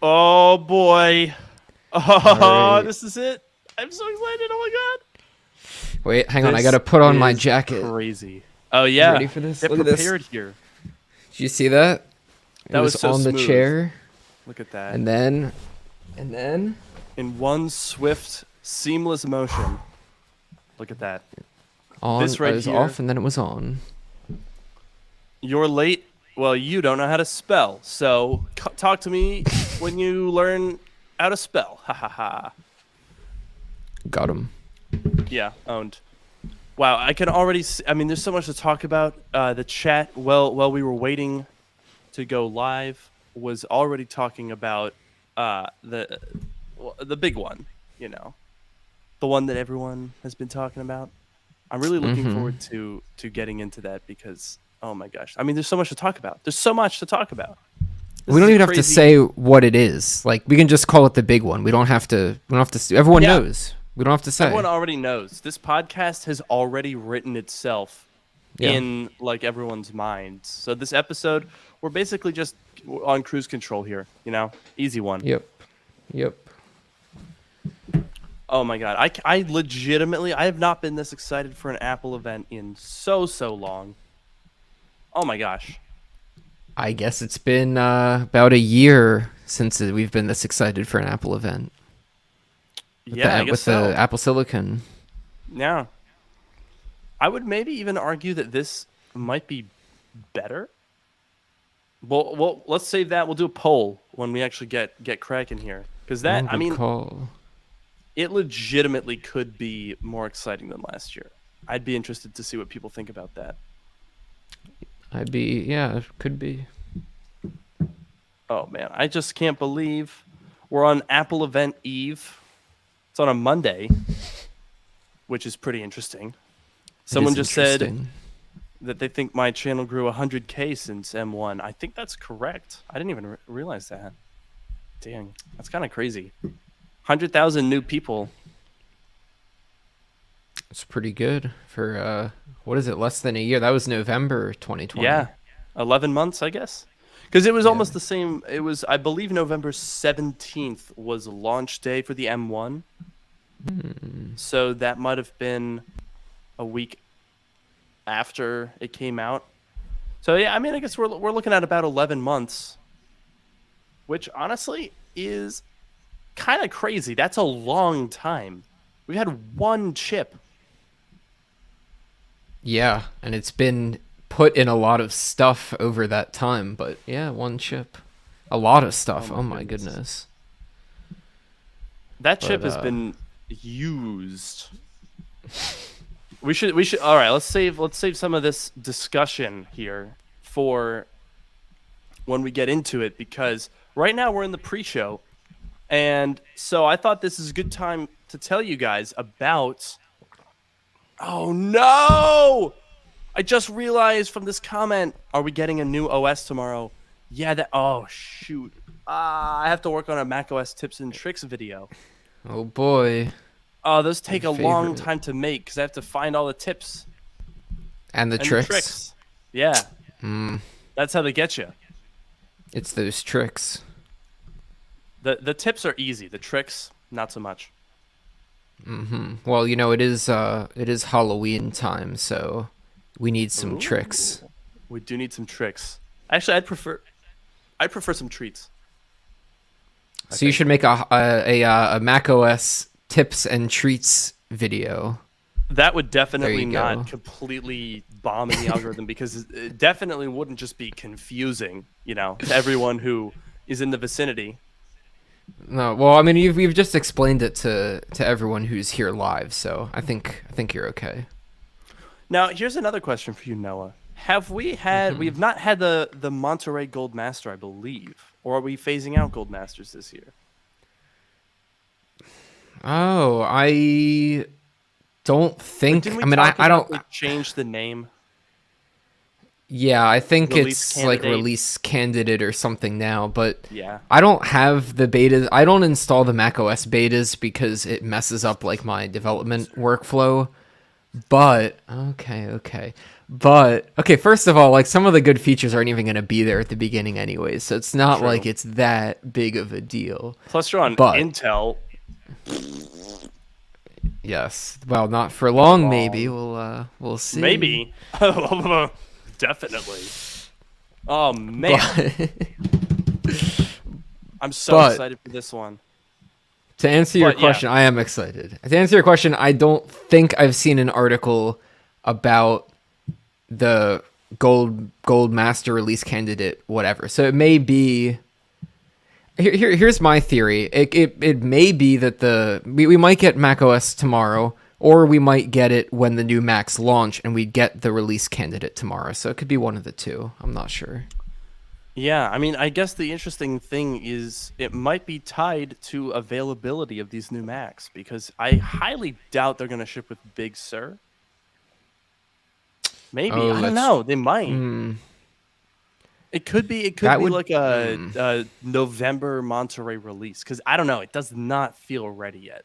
Oh boy. All Oh, right. this is it. I'm so excited. Oh my Wait, hang on. god. I This gotta put on my is jacket. crazy. Oh You yeah. ready for this? Get Look at this. prepared here. Did you see that? It That was was so on the smooth. chair, Look at that. and then. In one swift, seamless motion. Look at that. On. This right it was here. off, and then it was on. You're late. Well, you don't know how to spell. So talk to me when you learn how to spell. Ha ha ha. Got him. Yeah, owned. Wow, I can already see, I mean, there's so much to talk about. The chat, while we were waiting to go live, was already talking about the big one, you know, the one that everyone has been talking about. I'm really looking forward to getting into that because, oh my gosh, I mean, there's so much to talk about. There's so much to talk about. This We is don't a even have to crazy- say what it is. Like we can just call it the big one. We don't have to. We don't have to. Everyone Yeah. knows. We don't have to say. Everyone already knows. This podcast has already written itself Yeah. in like everyone's minds. So this episode, we're basically just on cruise control here. You know, easy one. Yep. Yep. Oh my god, I legitimately I have not been this excited for an Apple event in so long. Oh my gosh. I guess it's been about a year since we've been this excited for an Apple event. Yeah, I guess With so. the Apple Silicon. Yeah. I would maybe even argue that this might be better. Well, let's save that. We'll do a poll when we actually get cracking here, because that I Good mean, call. it legitimately could be more exciting than last year. I'd be interested to see what people think about that. Could be. Oh man, I just can't believe we're on Apple Event Eve. It's on a Monday, which is pretty interesting. Someone It is just said interesting. that they think my channel grew 100K since M1. I think that's correct. I didn't even realize that. Dang, that's kind of crazy. 100,000 new people. It's pretty good for what is it? Less than a year. That was November 2020. Yeah, 11 months, I guess. Because it was almost the same. It was, I believe, November 17th was launch day for the M1. So that might have been a week after it came out. So yeah, I mean, I guess we're looking at about 11 months, which honestly is kind of crazy. That's a long time. We've had one chip. Yeah, and it's been put in a lot of stuff over that time, but yeah, one chip. A lot of stuff. Oh Oh my my goodness. goodness. That chip But, has been used. We should all right, let's save some of this discussion here for when we get into it, because right now we're in the pre-show. And so I thought this is a good time to tell you guys about. Oh no! I just realized from this comment, are we getting a new OS tomorrow? Yeah, that. Oh shoot! I have to work on a macOS tips and tricks video. Oh boy. Oh, those take a Your long favorite. time to make because I have to find all the tips And the and tricks. the tricks. Yeah, that's how they get you. It's those tricks. The tips are easy. The tricks, not so much. Well, you know, it is Halloween time, so we need some tricks. We do need some tricks. Actually, I'd prefer some treats. So you should make a macOS tips and treats video. That would definitely you not go. completely bomb in the algorithm, because it definitely wouldn't just be confusing, you know, to everyone who is in the vicinity. No, well, I mean, you've just explained it to everyone who's here live, so I think you're okay. Now, here's another question for you, Noah. Have we had? We have not had the Monterey Gold Master, I believe, or are we phasing out Gold Masters this year? Oh, I don't think. Didn't we I mean, talk I about don't. they changed the name? Yeah, I think Release it's like candidate? release candidate or something now, but Yeah. I don't have the betas. I don't install the macOS betas because it messes up like my development workflow. But okay. But okay, first of all, like some of the good features aren't even going to be there at the beginning anyways, so it's not True. like it's that big of a deal. Plus, you're on But Intel. yes, well, not for long. long. Maybe we'll see. Maybe. Definitely. Oh, man. I'm so but- excited for this one. To answer your But, yeah. question, I am excited. To answer your question, I don't think I've seen an article about the gold master release candidate, whatever. So it may be. Here's my theory. It may be that we might get macOS tomorrow, or we might get it when the new Macs launch, and we get the release candidate tomorrow. So it could be one of the two. I'm not sure. Yeah, I mean, I guess the interesting thing is it might be tied to availability of these new Macs because I highly doubt they're going to ship with Big Sur. Maybe. Oh, I don't that's- know. They might. Hmm. It could be. It could That be would- like a November Monterey release because I don't know. It does not feel ready yet.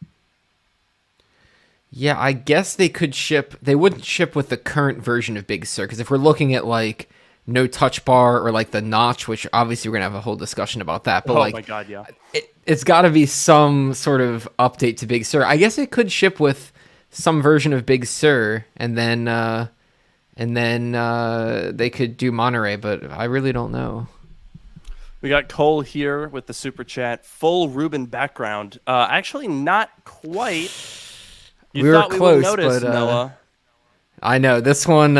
Yeah, I guess they could ship. They wouldn't ship with the current version of Big Sur because if we're looking at like no touch bar or like the notch, which obviously we're gonna have a whole discussion about that. But Oh like, my god, yeah. it's got to be some sort of update to Big Sur. I guess it could ship with some version of Big Sur, and then they could do Monterey. But I really don't know. We got Cole here with the super chat. Full Ruben background. Actually, not quite. You We were thought we close, would notice, but, Noah. I know this one.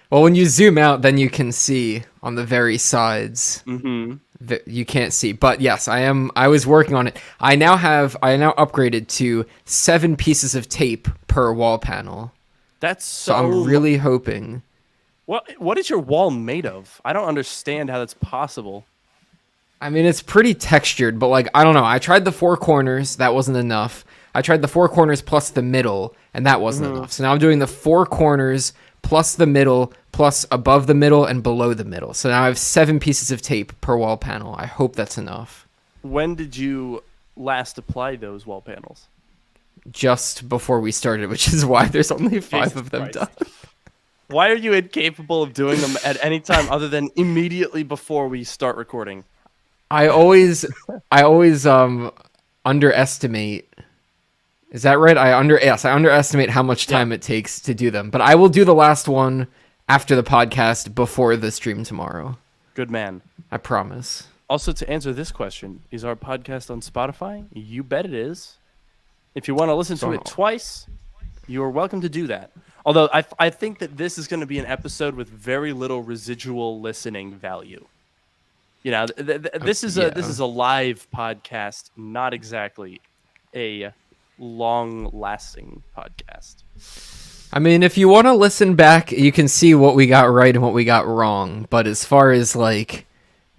Well, when you zoom out, then you can see on the very sides. Mm-hmm. You can't see, but yes, I was working on it. I now upgraded to 7 pieces of tape per wall panel. That's So so. I'm really hoping. What is your wall made of? I don't understand how that's possible. I mean, it's pretty textured, but like I don't know. I tried the 4 corners, that wasn't enough. I tried the 4 corners plus the middle, and that wasn't enough. So now I'm doing the 4 corners plus the middle plus above the middle and below the middle. So now I have 7 pieces of tape per wall panel. I hope that's enough. When did you last apply those wall panels? Just before we started, which is why there's only 5 Jesus of them Christ. done. Why are you incapable of doing them at any time other than immediately before we start recording? I always underestimate. Is that right? I underestimate how much time it takes to do them. But I will do the last one after the podcast before the stream tomorrow. Good man. I promise. Also, to answer this question, is our podcast on Spotify? You bet it is. If you want to listen to it twice, you are welcome to do that. Although I think that this is going to be an episode with very little residual listening value. You know, this is a live podcast, not exactly a long-lasting podcast. I mean, if you want to listen back, you can see what we got right and what we got wrong. But as far as like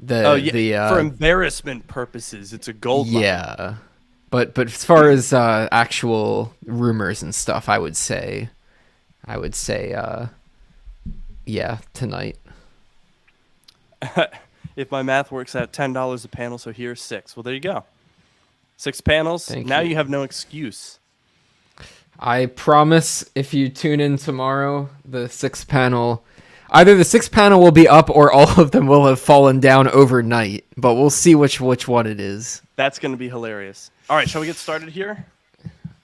for embarrassment purposes, it's a gold mine. Yeah. But as far as actual rumors and stuff, I would say yeah, tonight. If my math works out, $10 a panel, so here's 6. Well, there you go. 6 panels. Thank now you. you have no excuse. I promise if you tune in tomorrow, the 6 panel, either the 6 panel will be up or all of them will have fallen down overnight, but we'll see which one it is. That's going to be hilarious. All right, shall we get started here?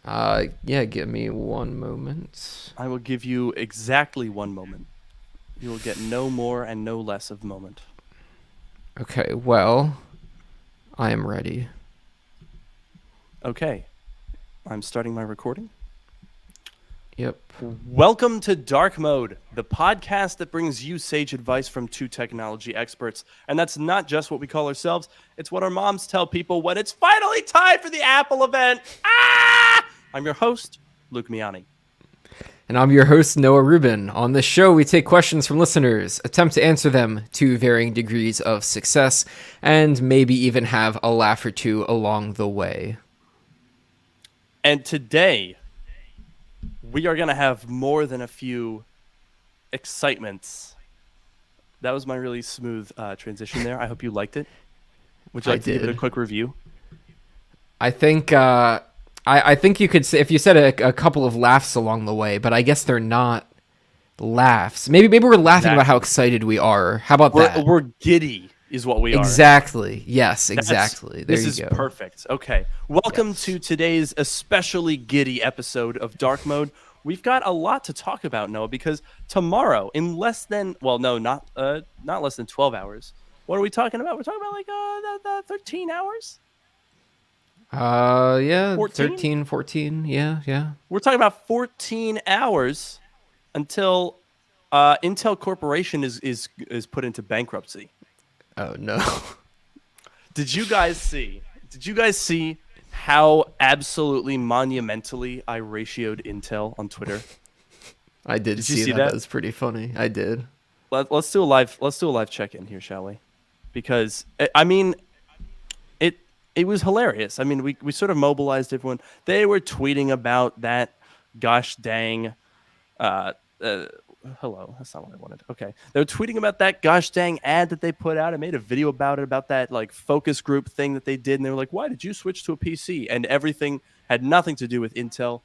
Yeah, give me one moment. I will give you exactly 1 moment. You will get no more and no less of moment. Okay, well, I am ready. Okay. I'm starting my recording. Yep. Welcome to Dark Mode, the podcast that brings you sage advice from 2 technology experts. And that's not just what we call ourselves, it's what our moms tell people when it's finally time for the Apple event. Ah! I'm your host, Luke Miani. And I'm your host, Noah Rubin. On this show, we take questions from listeners, attempt to answer them to varying degrees of success, and maybe even have a laugh or two along the way. And today, we are going to have more than a few excitements. That was my really smooth transition there. I hope you liked it. Would you like to give it a quick review? I think I think you could say, if you said a couple of laughs along the way, but I guess they're not laughs. Maybe we're laughing about how Exactly. excited we are. How about that? We're giddy, is what we are. Exactly. Yes, exactly. There This you is go. perfect. Okay. Welcome Yes. to today's especially giddy episode of Dark Mode. We've got a lot to talk about, Noah, because tomorrow, in less than no, not less than 12 hours. What are we talking about? We're talking about like 13 hours? Yeah, 14? 13, 14. Yeah, yeah. We're talking about 14 hours until Intel Corporation is put into bankruptcy. Oh no. Did you guys see? Did you guys see how absolutely monumentally I ratioed Intel on Twitter? I did Did you see see that. that? That's pretty funny. I did. Let's do a live check in here, shall we? Because I mean, it it was hilarious. I mean, we sort of mobilized everyone. They were tweeting about that. Gosh dang. Uh, uh, hello, that's not what I wanted. Okay, they were tweeting about that gosh dang ad that they put out. I made a video about it, about that like focus group thing that they did, and they were like, "Why did you switch to a PC?" And everything had nothing to do with Intel.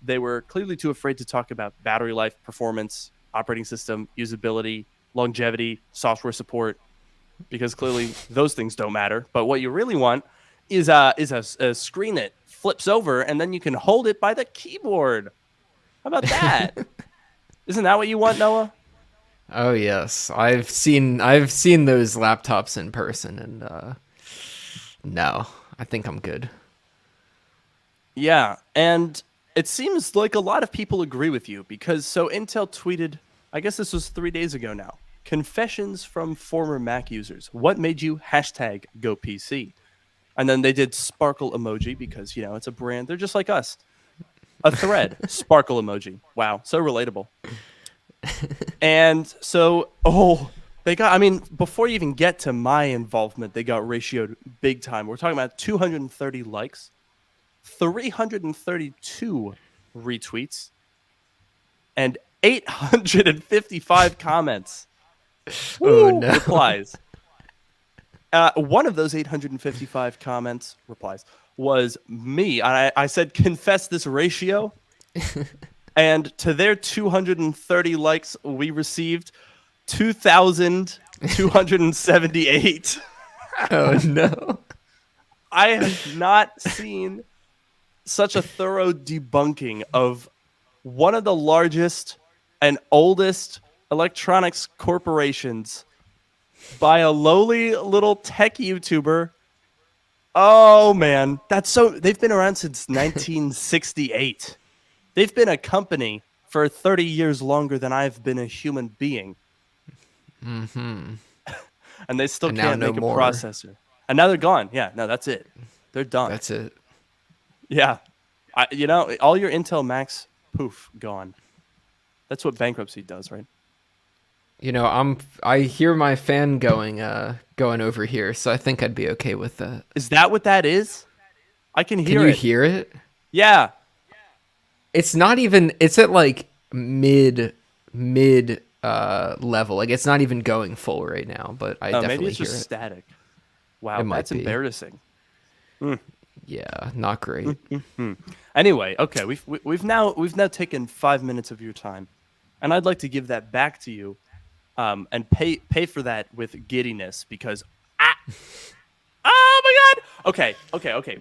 They were clearly too afraid to talk about battery life, performance, operating system, usability, longevity, software support, because clearly those things don't matter. But what you really want is a screen that flips over, and then you can hold it by the keyboard. How about that? Isn't that what you want, Noah? Oh yes, I've seen those laptops in person, and no, I think I'm good. Yeah, and it seems like a lot of people agree with you because so Intel tweeted, I guess this was 3 days ago now. Confessions from former Mac users. What made you hashtag go PC? And then they did sparkle emoji because it's a brand. They're just like us. A thread, sparkle emoji. Wow, so relatable. And so, they got, I mean, before you even get to my involvement, they got ratioed big time. We're talking about 230 likes, 332 retweets, and 855 comments. Oh Woo! no. Replies. One of those 855 comments replies was me. I said, confess this ratio. And to their 230 likes, we received 2,278. Oh no. I have not seen such a thorough debunking of one of the largest and oldest electronics corporations by a lowly little tech YouTuber. Oh man, they've been around since 1968. They've been a company for 30 years longer than I've been a human being. Mm-hmm. And they still And now can't no make a more. processor. And now they're gone. Yeah, no, that's it. They're done. That's it. Yeah. All your Intel Macs, poof, gone. That's what bankruptcy does, right? I hear my fan going over here, so I think I'd be okay with that. Is that what that is? I can Can hear you it. hear it? Yeah. It's not even, it's at like mid level. Like it's not even going full right now, but I Maybe definitely it's hear just it. static. Wow, It might that's be. embarrassing. Yeah, not great. Anyway, okay, we've now taken 5 minutes of your time, and I'd like to give that back to you, and pay for that with giddiness because oh my god. Okay.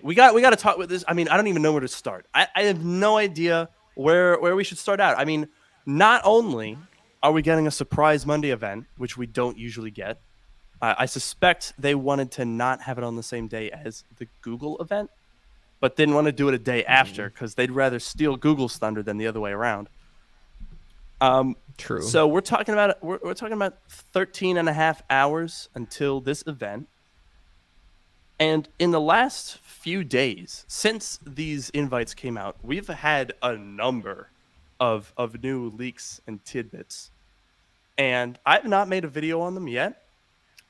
We got to talk with this. I mean, I don't even know where to start. I have no idea where we should start out. I mean, not only are we getting a surprise Monday event, which we don't usually get. I suspect they wanted to not have it on the same day as the Google event, but didn't want to do it a day after because they'd rather steal Google's thunder than the other way around. True. So we're talking about 13 and a half hours until this event. And in the last few days, since these invites came out, we've had a number of new leaks and tidbits. And I've not made a video on them yet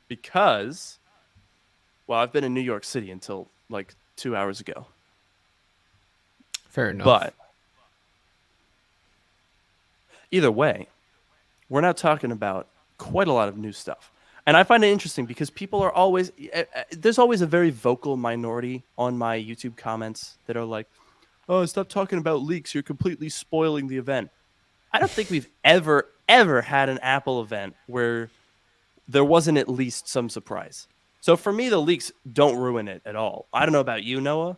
because, well, I've been in New York City until like 2 hours ago. Fair enough. But either way, we're now talking about quite a lot of new stuff. And I find it interesting because people are always, there's always a very vocal minority on my YouTube comments that are like, oh, stop talking about leaks. You're completely spoiling the event. I don't think we've ever had an Apple event where there wasn't at least some surprise. So for me, the leaks don't ruin it at all. I don't know about you, Noah.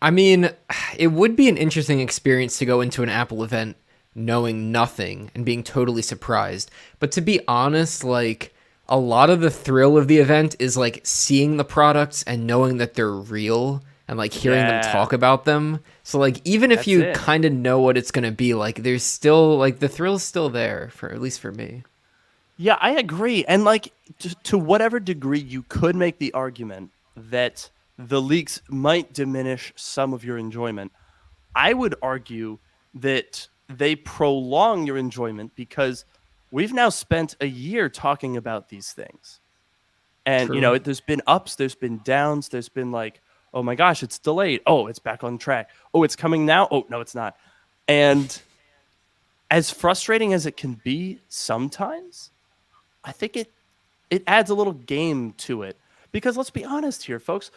I mean, it would be an interesting experience to go into an Apple event knowing nothing and being totally surprised. But to be honest, like a lot of the thrill of the event is like seeing the products and knowing that they're real and like hearing them Yeah, talk about them. So like even if that's you it. kind of know what it's going to be, like there's still like the thrill's still there for at least for me. Yeah, I agree. And like to whatever degree you could make the argument that the leaks might diminish some of your enjoyment, I would argue that they prolong your enjoyment because we've now spent a year talking about these things. And True. there's been ups, there's been downs, there's been like, oh my gosh, it's delayed. Oh, it's back on track. Oh, it's coming now. Oh, no, it's not. And as frustrating as it can be sometimes, I think it adds a little game to it. Because let's be honest here, folks,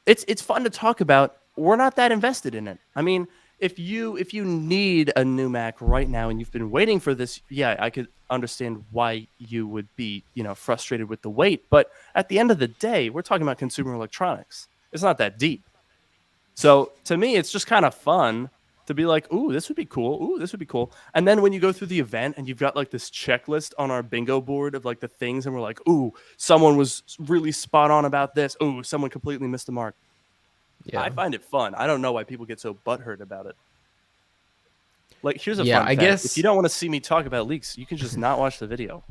it's fun to talk about. We're not that invested in it. I mean, if you need a new Mac right now and you've been waiting for this, yeah, I could understand why you would be, frustrated with the wait. But at the end of the day, we're talking about consumer electronics. It's not that deep. So to me, it's just kind of fun to be like, ooh, this would be cool. Ooh, this would be cool. And then when you go through the event and you've got like this checklist on our bingo board of like the things, and we're like, ooh, someone was really spot on about this. Ooh, someone completely missed the mark. I Yeah. find it fun. I don't know why people get so butthurt about it. Like, here's a Yeah, fun I fact. If guess you don't want to see me talk about leaks, you can just not watch the video.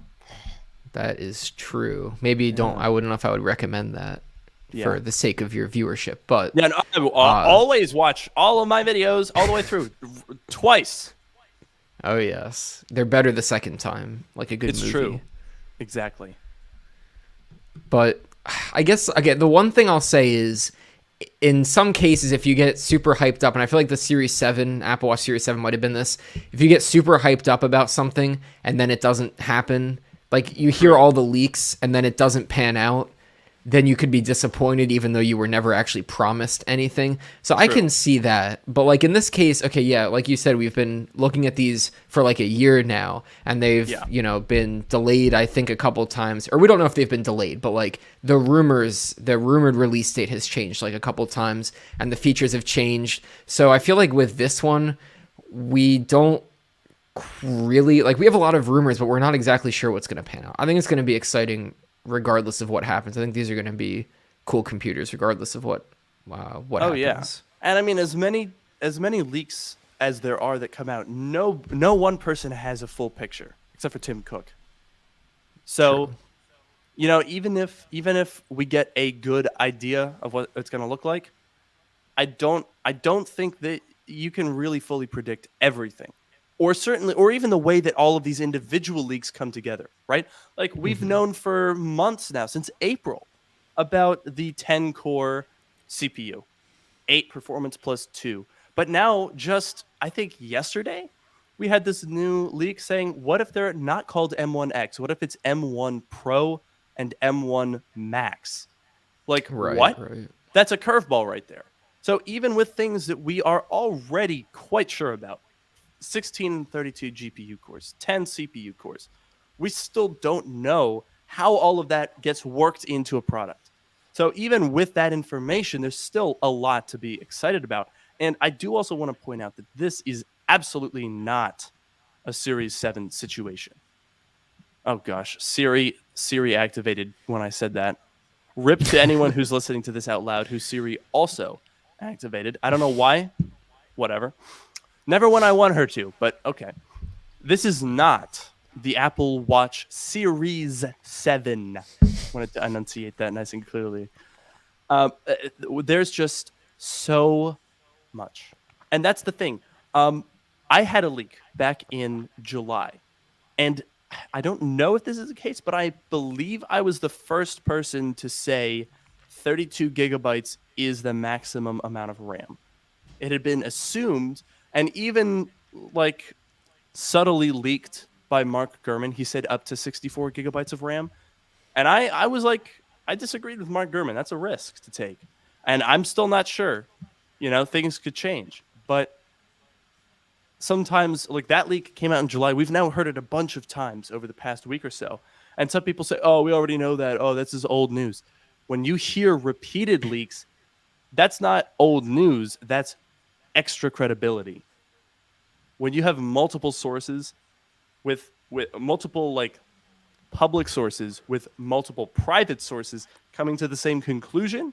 that is true. Maybe don't Yeah. I wouldn't know if I would recommend that Yeah. for the sake of your viewership, but Yeah, no, I will uh always watch all of my videos all the way through twice. oh yes. They're better the second time, like a good It's movie. true. Exactly. But I guess again, the one thing I'll say is in some cases if you get super hyped up, and I feel like the Series 7, Apple Watch Series 7 might have been this, if you get super hyped up about something and then it doesn't happen, like you hear all the leaks and then it doesn't pan out, then you could be disappointed even though you were never actually promised anything. So I True. can see that. But like in this case, okay, yeah, like you said, we've been looking at these for like a year now and they've, Yeah. been delayed, I think a couple times, or we don't know if they've been delayed, but like the rumored release date has changed like a couple times and the features have changed. So I feel like with this one, we don't really like we have a lot of rumors, but we're not exactly sure what's going to pan out. I think it's going to be exciting regardless of what happens. I think these are going to be cool computers regardless of what Oh yeah. happens. And I mean, as many leaks as there are that come out, no one person has a full picture except for Tim Cook. So, True. even if we get a good idea of what it's going to look like, I don't think that you can really fully predict everything. Or certainly or even the way that all of these individual leaks come together, right? Like we've Hmm. known for months now, since April, about the 10 core CPU, 8 performance plus 2. But now just I think yesterday we had this new leak saying, what if they're not called M1X? What if it's M1 Pro and M1 Max? Like, Right, what? right. That's a curveball right there. So even with things that we are already quite sure about, 16 and 32 GPU cores, 10 CPU cores, we still don't know how all of that gets worked into a product. So even with that information, there's still a lot to be excited about. And I do also want to point out that this is absolutely not a Series 7 situation. Oh gosh, Siri activated when I said that. Rip to anyone who's listening to this out loud whose Siri also activated. I don't know why. Whatever. Never when I want her to, but okay. This is not the Apple Watch Series 7. Wanted to enunciate that nice and clearly. There's just so much. And that's the thing. I had a leak back in July. And I don't know if this is the case, but I believe I was the first person to say 32 gigabytes is the maximum amount of RAM. It had been assumed and even like subtly leaked by Mark Gurman. He said up to 64 gigabytes of RAM. And I was like, I disagreed with Mark Gurman. That's a risk to take. And I'm still not sure. Things could change. But sometimes, like, that leak came out in July. We've now heard it a bunch of times over the past week or so. And some people say, oh, we already know that. Oh, this is old news. When you hear repeated leaks, that's not old news. That's extra credibility. When you have multiple sources with multiple, like, public sources with multiple private sources coming to the same conclusion,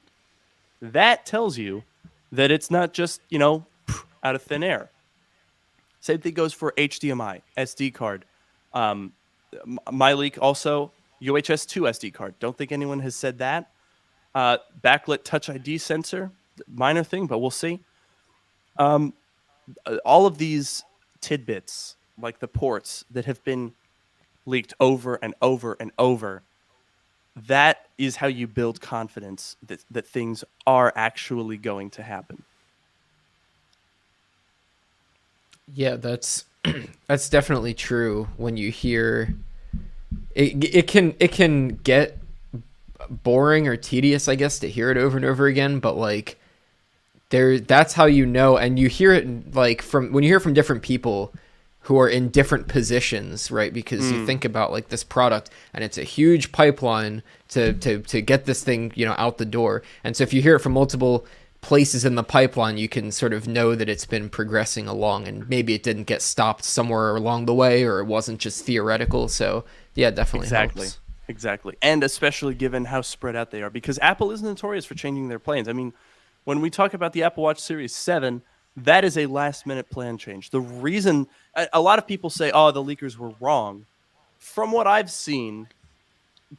that tells you that it's not just, out of thin air. Same thing goes for HDMI, SD card. My leak also, UHS 2 SD card. Don't think anyone has said that. Backlit Touch ID sensor, minor thing, but we'll see. All of these tidbits, like the ports that have been leaked over and over and over, that is how you build confidence that things are actually going to happen. Yeah, that's that's definitely true. When you hear it can get boring or tedious, I guess, to hear it over and over again, but like that's how you know. And you hear it like from when you hear from different people who are in different positions, right? Because you think about like this product and it's a huge pipeline to get this thing, out the door. And so if you hear it from multiple places in the pipeline, you can sort of know that it's been progressing along, and maybe it didn't get stopped somewhere along the way, or it wasn't just theoretical. So yeah, definitely helps. Exactly. And especially given how spread out they are, because Apple is notorious for changing their plans. I mean, when we talk about the Apple Watch Series 7, that is a last-minute plan change. The reason a lot of people say, oh, the leakers were wrong. From what I've seen,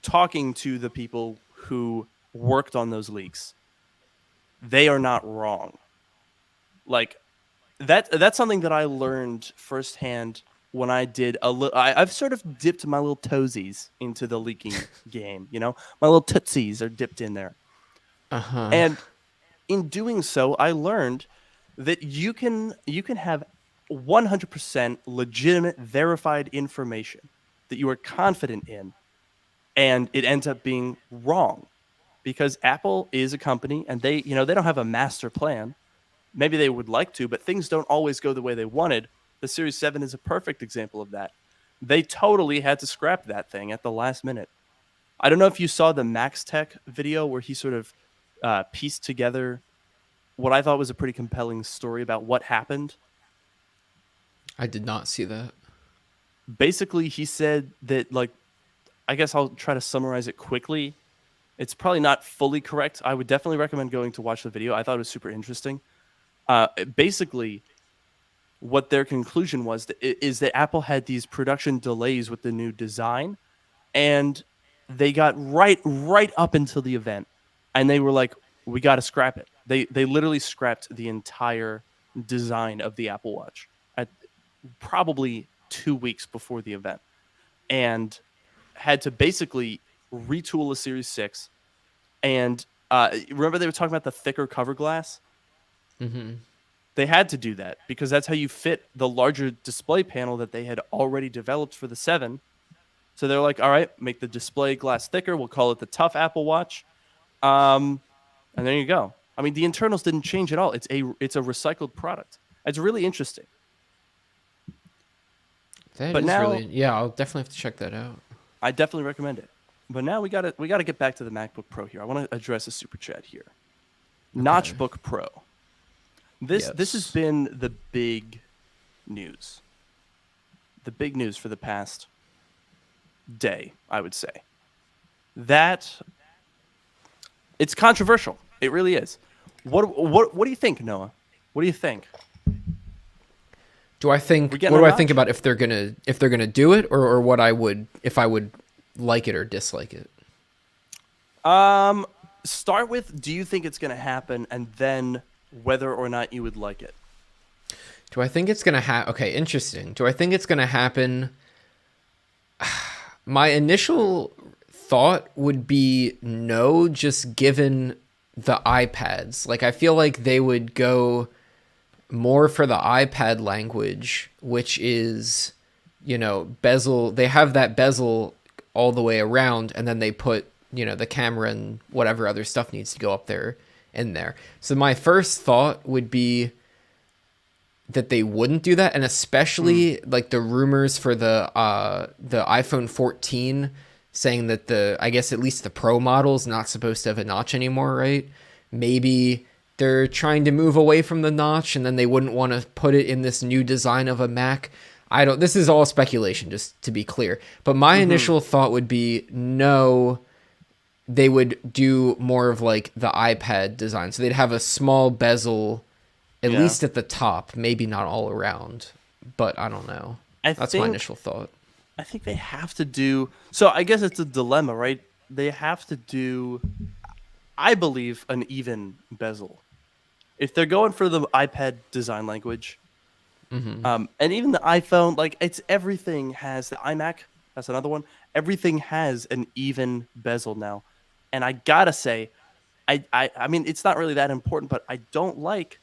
talking to the people who worked on those leaks, they are not wrong. Like, that's something that I learned firsthand when I did I've sort of dipped my little toesies into the leaking game, My little tootsies are dipped in there. And in doing so, I learned that you can have 100% legitimate, verified information that you are confident in, and it ends up being wrong, because Apple is a company and they don't have a master plan. Maybe they would like to, but things don't always go the way they wanted. The Series 7 is a perfect example of that. They totally had to scrap that thing at the last minute. I don't know if you saw the Max Tech video where he sort of pieced together what I thought was a pretty compelling story about what happened. I did not see that. Basically, he said that, like, I guess I'll try to summarize it quickly. It's probably not fully correct. I would definitely recommend going to watch the video. I thought it was super interesting. Basically, what their conclusion was is that Apple had these production delays with the new design, and they got right up until the event, and they were like, we got to scrap it. They literally scrapped the entire design of the Apple Watch at probably 2 weeks before the event, and had to basically retool a Series 6. And remember they were talking about the thicker cover glass? Mm-hmm. They had to do that because that's how you fit the larger display panel that they had already developed for the 7. So they're like, all right, make the display glass thicker. We'll call it the Tough Apple Watch. And there you go. I mean, the internals didn't change at all. It's a recycled product. It's really interesting. Yeah, I'll definitely have to check that out. I definitely recommend it. But now we gotta get back to the MacBook Pro here. I want to address a super chat here. Okay. Notchbook Pro. This has been the big news. The big news for the past day, I would say. That it's controversial. It really is. What do you think, Noah? What do you think? What do I think about if they're gonna do it, or what I would, if I would like it or dislike it? Start with, do you think it's gonna happen, and then whether or not you would like it. Do I think it's gonna happen? Okay, interesting. Do I think it's gonna happen? My initial thought would be no, just given the iPads. Like, I feel like they would go more for the iPad language, which is, bezel. They have that bezel all the way around, and then they put, the camera and whatever other stuff needs to go up there in there. So my first thought would be that they wouldn't do that, and especially like the rumors for the iPhone 14 saying that I guess at least the Pro model is not supposed to have a notch anymore, right? Maybe they're trying to move away from the notch, and then they wouldn't want to put it in this new design of a Mac. This is all speculation, just to be clear. But my initial thought would be no, they would do more of like the iPad design. So they'd have a small bezel, at least at the top, maybe not all around. But I don't know. That's my initial thought. I think they have to do. So I guess it's a dilemma, right? They have to do, I believe, an even bezel. If they're going for the iPad design language, and even the iPhone, like everything has the iMac. That's another one. Everything has an even bezel now, and I gotta say, I mean, it's not really that important, but I don't like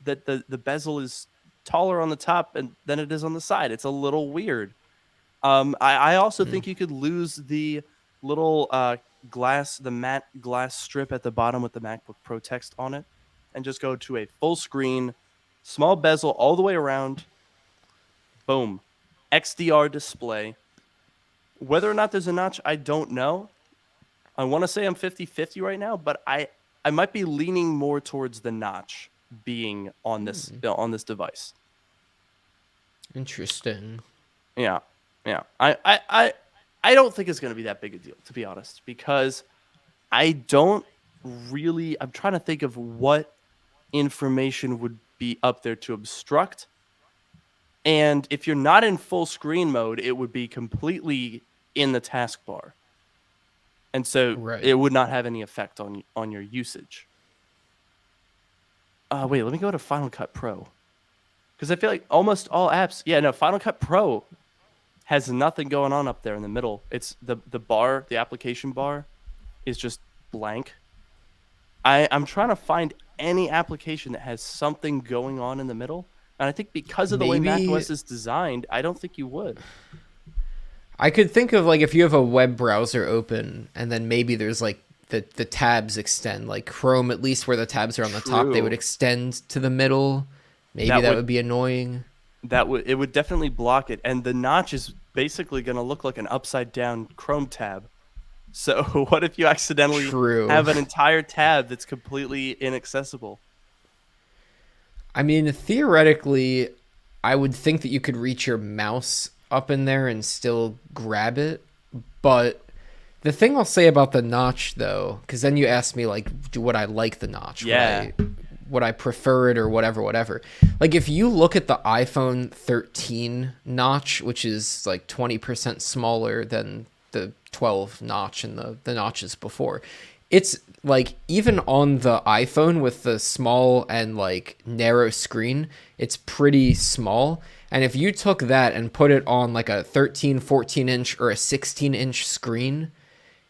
that the bezel is taller on the top than it is on the side. It's a little weird. I also think you could lose the little the matte glass strip at the bottom with the MacBook Pro text on it, and just go to a full screen, small bezel all the way around. Boom. XDR display. Whether or not there's a notch, I don't know. I want to say I'm 50-50 right now, but I might be leaning more towards the notch being on this device. Interesting. Yeah. Yeah. I don't think it's going to be that big a deal, to be honest, because I'm trying to think of what information would be up there to obstruct. And if you're not in full screen mode, it would be completely in the taskbar. And so it would not have any effect on your usage. Wait, let me go to Final Cut Pro. Because I feel like almost all apps... Yeah, no, Final Cut Pro has nothing going on up there in the middle. It's the bar, the application bar, is just blank. I'm trying to find any application that has something going on in the middle. And I think because of the way macOS is designed, I don't think you would. I could think of like if you have a web browser open and then maybe there's like the tabs extend, like Chrome, at least where the tabs are on the top, they would extend to the middle. Maybe that would be annoying. It would definitely block it. And the notch is basically going to look like an upside down Chrome tab. So what if you accidentally have an entire tab that's completely inaccessible? I mean, theoretically, I would think that you could reach your mouse up in there and still grab it. But the thing I'll say about the notch, though, because then you asked me, like, would I like the notch? Yeah. Would I prefer it or whatever. Like, if you look at the iPhone 13 notch, which is like 20% smaller than the 12 notch and the notches before, it's like even on the iPhone with the small and like narrow screen, it's pretty small. And if you took that and put it on like a 13, 14 inch or a 16 inch screen,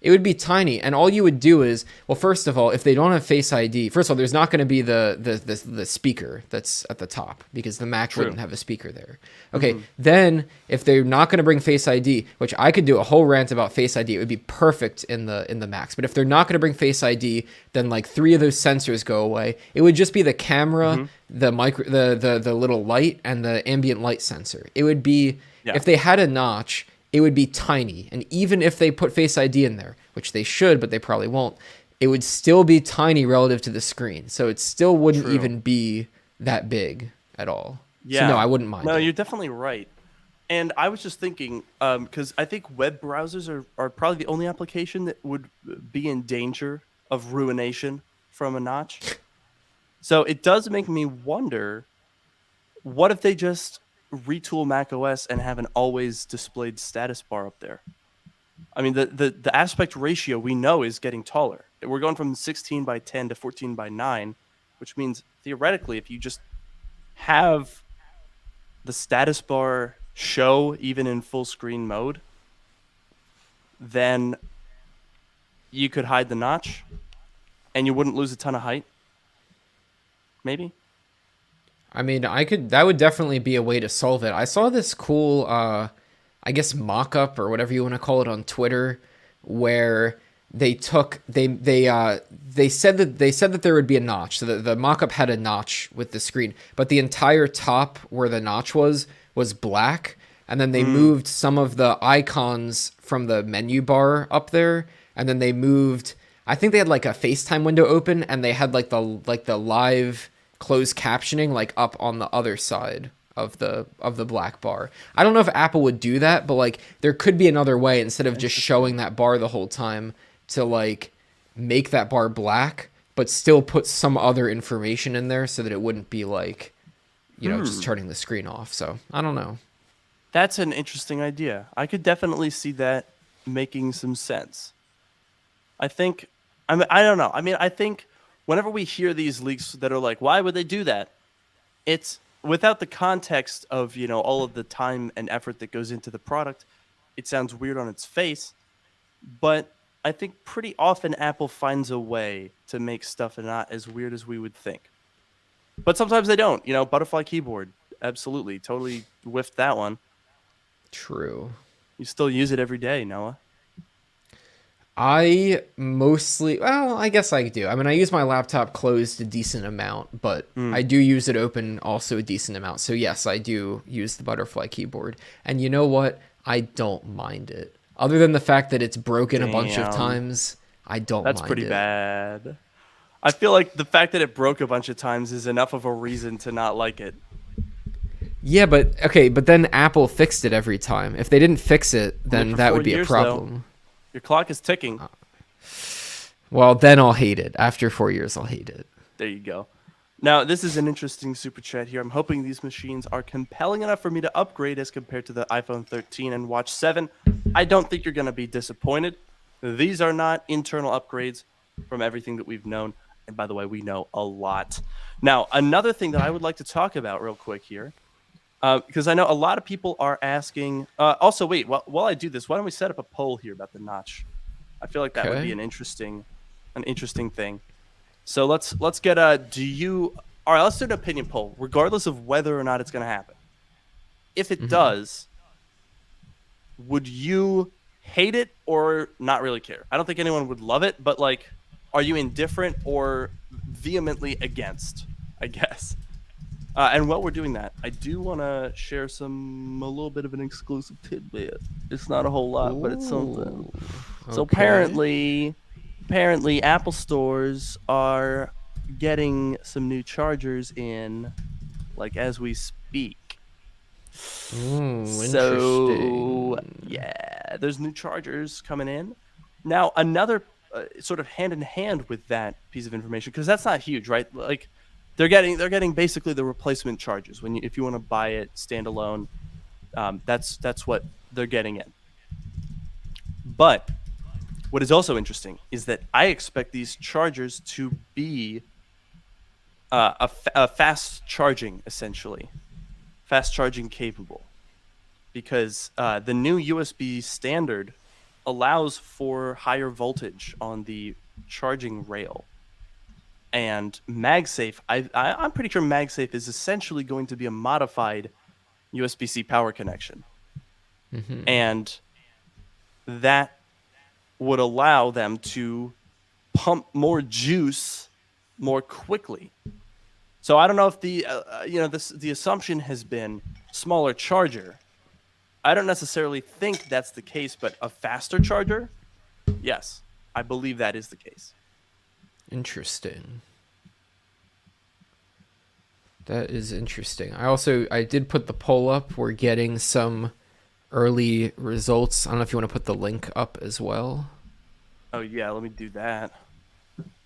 it would be tiny. And all you would do is, well, first of all, if they don't have Face ID, first of all, there's not going to be the speaker that's at the top because the Mac wouldn't have a speaker there. Okay, then if they're not going to bring Face ID, which I could do a whole rant about Face ID, it would be perfect in the Macs. But if they're not going to bring Face ID, then like 3 of those sensors go away. It would just be the camera, the little light, and the ambient light sensor. It would be if they had a notch, it would be tiny. And even if they put Face ID in there, which they should, but they probably won't, it would still be tiny relative to the screen. So it still wouldn't even be that big at all. Yeah. So no, I wouldn't mind. No, you're definitely right. And I was just thinking, because I think web browsers are probably the only application that would be in danger of ruination from a notch. So it does make me wonder, what if they just retool macOS and have an always displayed status bar up there? I mean, the aspect ratio we know is getting taller. We're going from 16 by 10 to 14 by 9, which means theoretically, if you just have the status bar show even in full screen mode, then you could hide the notch and you wouldn't lose a ton of height. Maybe. I mean, that would definitely be a way to solve it. I saw this cool, I guess, mock-up or whatever you want to call it on Twitter, where they took, the they said that there would be a notch. So the mock-up had a notch with the screen, but the entire top where the notch was black, and then they moved some of the icons from the menu bar up there, and then they moved, I think they had like a FaceTime window open, and they had like the live closed captioning like up on the other side of the black bar. I don't know if Apple would do that, but like there could be another way instead of just showing that bar the whole time to like make that bar black but still put some other information in there so that it wouldn't be like, you know, just turning the screen off. So I don't know. That's an interesting idea. I could definitely see that making some sense. I don't know. I mean, I think whenever we hear these leaks that are like, why would they do that? It's without the context of, you know, all of the time and effort that goes into the product. It sounds weird on its face, but I think pretty often Apple finds a way to make stuff not as weird as we would think. But sometimes they don't. You know, butterfly keyboard, absolutely, totally whiffed that one. True. You still use it every day, Noah. Well, I guess I do. I mean, I use my laptop closed a decent amount, but I do use it open also a decent amount. So yes, I do use the butterfly keyboard. And you know what? I don't mind it. Other than the fact that it's broken a bunch of Damn. times, I don't That's mind pretty it. bad. I feel like the fact that it broke a bunch of times is enough of a reason to not like it. Yeah, but okay, but then Apple fixed it every time. If they didn't fix it, then for that 4 would be a years, problem. Your clock is ticking. Well, then I'll hate it. After 4 years, I'll hate it. There you go. Now, this is an interesting super chat here. I'm hoping these machines are compelling enough for me to upgrade as compared to the iPhone 13 and Watch 7. I don't think you're going to be disappointed. These are not internal upgrades from everything that we've known. And by the way, we know a lot. Now, another thing that I would like to talk about real quick here, because I know a lot of people are asking. Also, wait, while I do this, why don't we set up a poll here about the notch? I feel like that would Okay. be an interesting thing. So let's get a all right, let's do an opinion poll, regardless of whether or not it's going to happen. If it does, would you hate it or not really care? I don't think anyone would love it, but like, are you indifferent or vehemently against, I guess? And while we're doing that, I do want to share a little bit of an exclusive tidbit. It's not a whole lot, but it's something. So Okay. apparently Apple stores are getting some new chargers in, like as we speak. Ooh, So interesting. yeah, there's new chargers coming in. Now another sort of hand in hand with that piece of information, because that's not huge, right? Like they're getting basically the replacement chargers if you want to buy it standalone. That's what they're getting in. But what is also interesting is that I expect these chargers to be a fast charging, essentially, fast charging capable, because the new USB standard allows for higher voltage on the charging rail. And MagSafe, I'm pretty sure MagSafe is essentially going to be a modified USB-C power connection, and that would allow them to pump more juice more quickly. So I don't know if the assumption has been smaller charger. I don't necessarily think that's the case, but a faster charger, yes, I believe that is the case. Interesting. That is interesting. I did put the poll up. We're getting some early results. I don't know if you want to put the link up as well. Oh yeah, let me do that.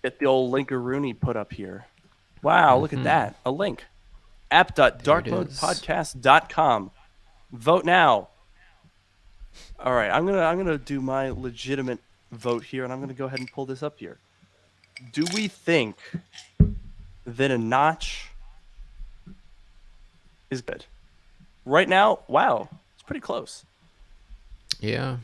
Get the old Linkaroony put up here. Wow, look at that. A link. app.darkmodepodcast.com. Vote now. All right, I'm gonna do my legitimate vote here, and I'm gonna go ahead and pull this up here. Do we think that a notch is good? Right now, wow, it's pretty close. Yeah.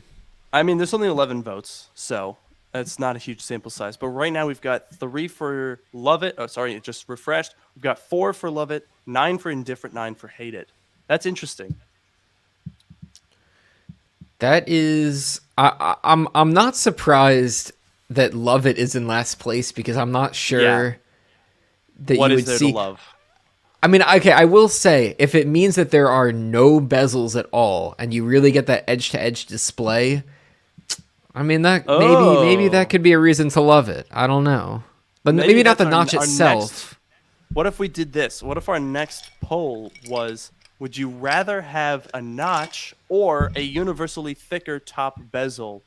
I mean, there's only 11 votes, so that's not a huge sample size. But right now, we've got 3 for love it. Oh, sorry, it just refreshed. We've got 4 for love it, 9 for indifferent, 9 for hate it. That's interesting. That is I'm not surprised that Love It is in last place because I'm not sure Yeah. that What you is would there to see. love? I mean, okay, I will say if it means that there are no bezels at all and you really get that edge to edge display, I mean that maybe that Oh, could be a reason to love it. I don't know. But maybe maybe not that's the our notch our next. itself. What if we did this? What if our next poll was: would you rather have a notch or a universally thicker top bezel?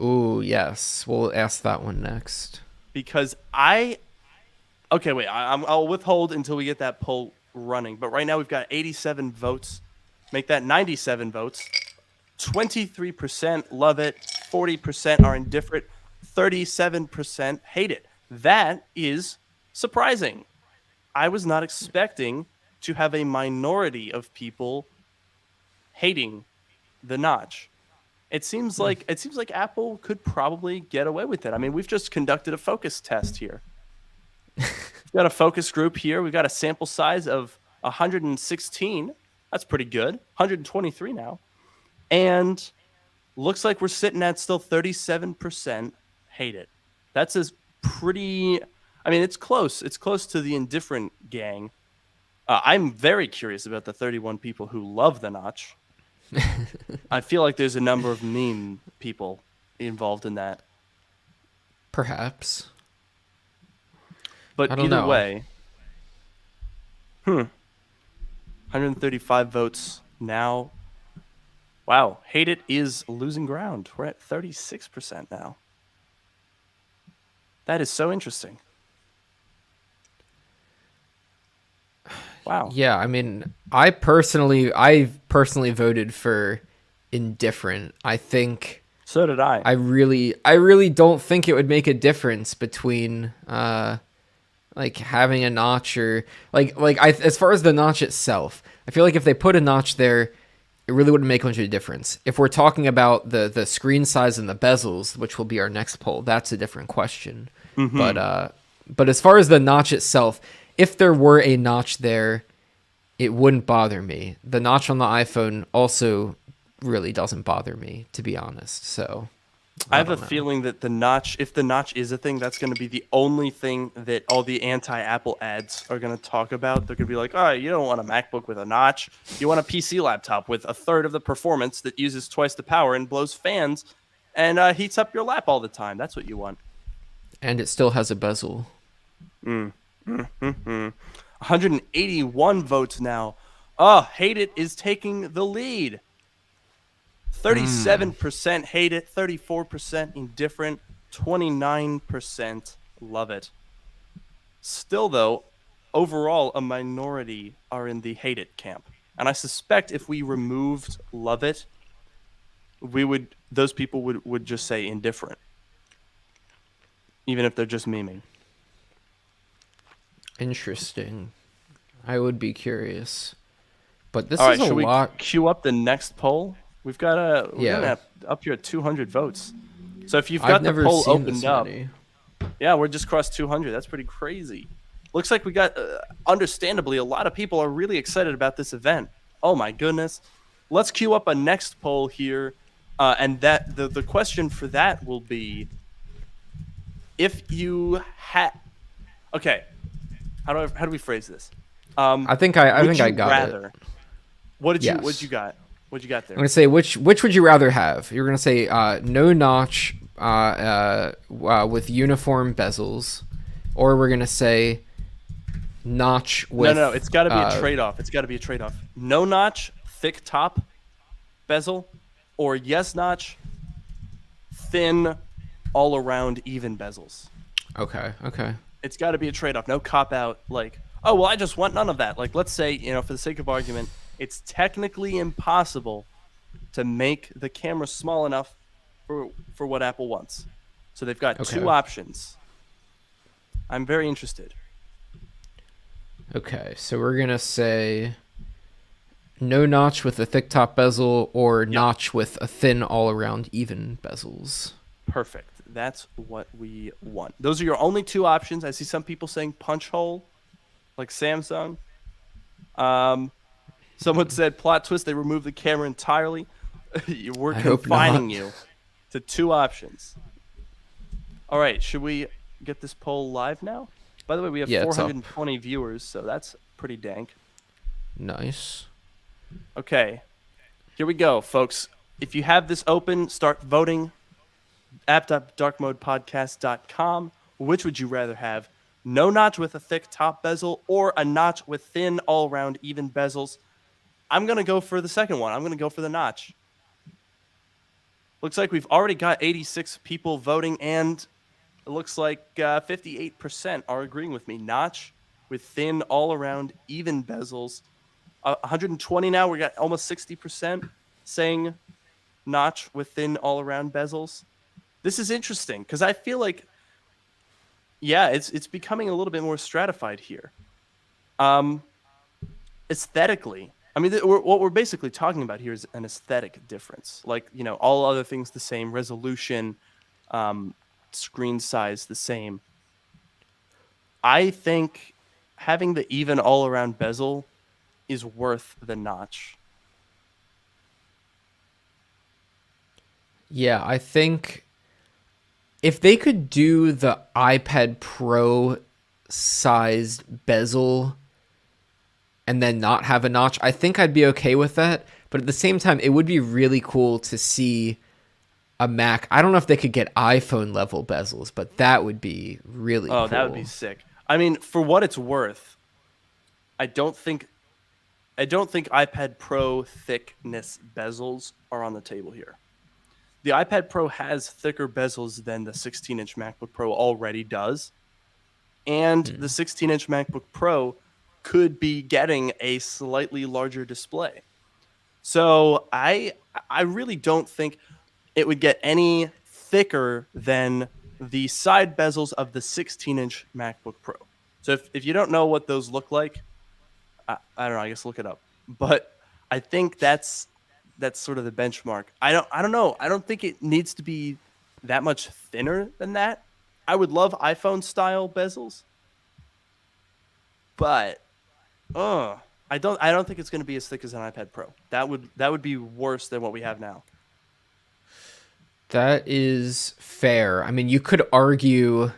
Ooh, yes. We'll ask that one next. Because okay, wait, I'll withhold until we get that poll running. But right now we've got 87 votes. Make that 97 votes. 23% love it. 40% are indifferent. 37% hate it. That is surprising. I was not expecting to have a minority of people hating the notch. It seems like Apple could probably get away with it. I mean, we've just conducted a focus test here. We've got a focus group here. We've got a sample size of 116. That's pretty good. 123 now. And looks like we're sitting at still 37% hate it. That's as pretty. I mean, it's close. It's close to the indifferent gang. I'm very curious about the 31 people who love the notch. I feel like there's a number of meme people involved in that. Perhaps. But I don't either know. way, 135 votes now. Wow, hate it is losing ground. We're at 36% now. That is so interesting. Wow. Yeah, I mean, I personally voted for indifferent. I think So did I. I really don't think it would make a difference between like having a notch or as far as the notch itself. I feel like if they put a notch there, it really wouldn't make much of a difference. If we're talking about the screen size and the bezels, which will be our next poll, that's a different question. But as far as the notch itself, if there were a notch there, it wouldn't bother me. The notch on the iPhone also really doesn't bother me, to be honest. So I have a don't know. feeling that the notch, if the notch is a thing, that's going to be the only thing that all the anti-Apple ads are going to talk about. They're going to be like, oh, you don't want a MacBook with a notch. You want a PC laptop with a third of the performance that uses twice the power and blows fans and heats up your lap all the time. That's what you want. And it still has a bezel. 181 votes now. Oh, hate it is taking the lead. 37% hate it, 34% indifferent, 29% love it. Still, though, overall, a minority are in the hate it camp. And I suspect if we removed love it, those people would just say indifferent. Even if they're just memeing. Interesting. I would be curious. But this All right, is a should we lot. queue up the next poll? We're Yeah. gonna have up here at 200 votes. So if you've I've got the never poll seen this opened up, many. yeah, we're just crossed 200. That's pretty crazy. Looks like we got, understandably, a lot of people are really excited about this event. Oh my goodness. Let's queue up a next poll here, and that the question for that will be, if you had, okay, how do we phrase this? I think I Would you got it. rather? What did Yes. What'd you got? What'd you got there? I'm gonna say which would you rather have? You're gonna say no notch with uniform bezels, or we're gonna say notch with No. It's got to be a trade-off. It's got to be a trade-off. No notch, thick top, bezel, or yes notch, thin, all-around even bezels. Okay. It's got to be a trade-off. No cop-out like, oh well, I just want none of that. Like, let's say, for the sake of argument, it's technically impossible to make the camera small enough for what Apple wants. So they've got Okay. two options. I'm very interested. Okay, so we're gonna say no notch with a thick top bezel, or notch with a thin all-around even bezels. Perfect. That's what we want. Those are your only two options. I see some people saying punch hole, like Samsung. Someone said plot twist. They removed the camera entirely. We're I hope confining not. you to two options. All right, should we get this poll live now? By the way, we have Yeah, it's up. 420 viewers, so that's pretty dank. Nice. Okay, here we go, folks. If you have this open, start voting. app.darkmodepodcast.com. Which would you rather have? No notch with a thick top bezel or a notch with thin all-around even bezels? I'm going to go for the second one. I'm going to go for the notch. Looks like we've already got 86 people voting, and it looks like 58% are agreeing with me. Notch with thin all-around even bezels. 120 now. We got almost 60% saying notch with thin all-around bezels. This is interesting because I feel like, yeah, it's becoming a little bit more stratified here. Aesthetically, I mean, what we're basically talking about here is an aesthetic difference. Like, all other things the same, resolution, screen size the same. I think having the even all-around bezel is worth the notch. Yeah, I think if they could do the iPad Pro sized bezel and then not have a notch, I think I'd be okay with that. But at the same time, it would be really cool to see a Mac. I don't know if they could get iPhone level bezels, but that would be really cool. Oh, that would be sick. I mean, for what it's worth, I don't think iPad Pro thickness bezels are on the table here. The iPad Pro has thicker bezels than the 16-inch MacBook Pro already does. And the 16-inch MacBook Pro could be getting a slightly larger display. So I really don't think it would get any thicker than the side bezels of the 16-inch MacBook Pro. So if you don't know what those look like, I don't know, I guess look it up. But I think that's sort of the benchmark. I don't know. I don't think it needs to be that much thinner than that. I would love iPhone style bezels, but I don't think it's going to be as thick as an iPad Pro. That would be worse than what we have now. That is fair. I mean, you could argue.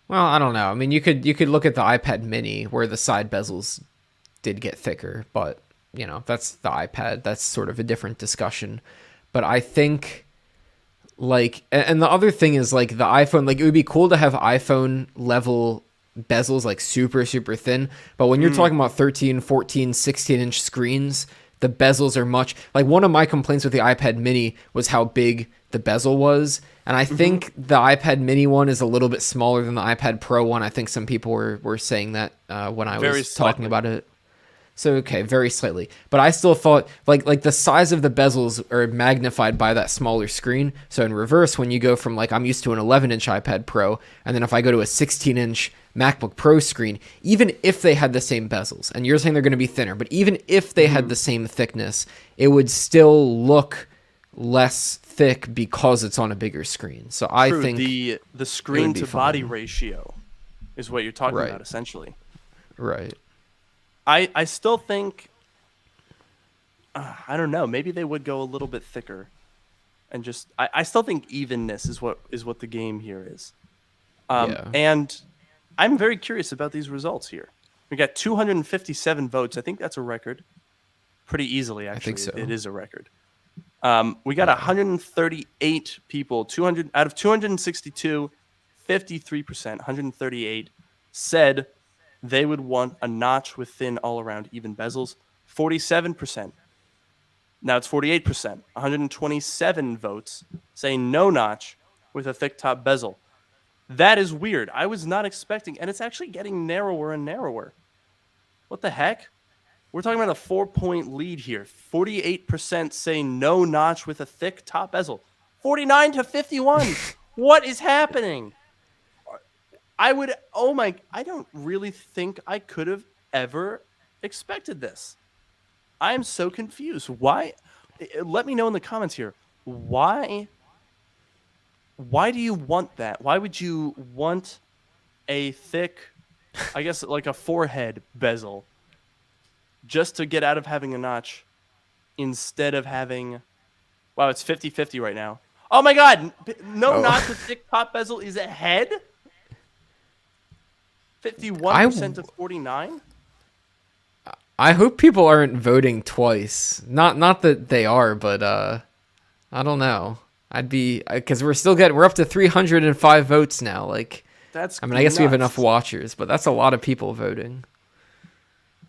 Well, I don't know. I mean, you could look at the iPad Mini where the side bezels did get thicker, but that's the iPad. That's sort of a different discussion. But I think, like, and the other thing is, like, the iPhone, like, it would be cool to have iPhone level bezels, like, super, super thin. But when you're talking about 13, 14, 16-inch screens, the bezels are much, like, one of my complaints with the iPad Mini was how big the bezel was. And I think the iPad Mini one is a little bit smaller than the iPad Pro one. I think some people were saying that when I was talking about it. So, okay, very slightly. But I still thought, like the size of the bezels are magnified by that smaller screen. So in reverse, when you go from, like, I'm used to an 11-inch iPad Pro, and then if I go to a 16-inch MacBook Pro screen, even if they had the same bezels, and you're saying they're going to be thinner, but even if they had the same thickness, it would still look less thick because it's on a bigger screen. So I think the screen to body ratio is what you're talking about, essentially. Right. I still think, I don't know, maybe they would go a little bit thicker, and just I still think evenness is what the game here is. And I'm very curious about these results here. We got 257 votes. I think that's a record, pretty easily. Actually, I think so. It is a record. We got 138 people. 200 out of 262, 53%, 138 said they would want a notch with thin all-around even bezels. 47%. Now it's 48%. 127 votes saying no notch with a thick top bezel. That is weird. I was not expecting, and it's actually getting narrower and narrower. What the heck? We're talking about a 4-point lead here. 48% say no notch with a thick top bezel. 49 to 51. What is happening? I don't really think I could have ever expected this. I am so confused. Why? Let me know in the comments here. Why do you want that? Why would you want a thick, I guess, like a forehead bezel just to get out of having a notch instead of having, wow, it's 50-50 right now. Oh my God! No Oh. notch with thick top bezel is ahead. 51% I to 49. I hope people aren't voting twice. Not that they are, but I don't know. I'd be because we're up to 305 votes now. Like, That's I mean, I guess we have enough nuts. watchers, but that's a lot of people voting.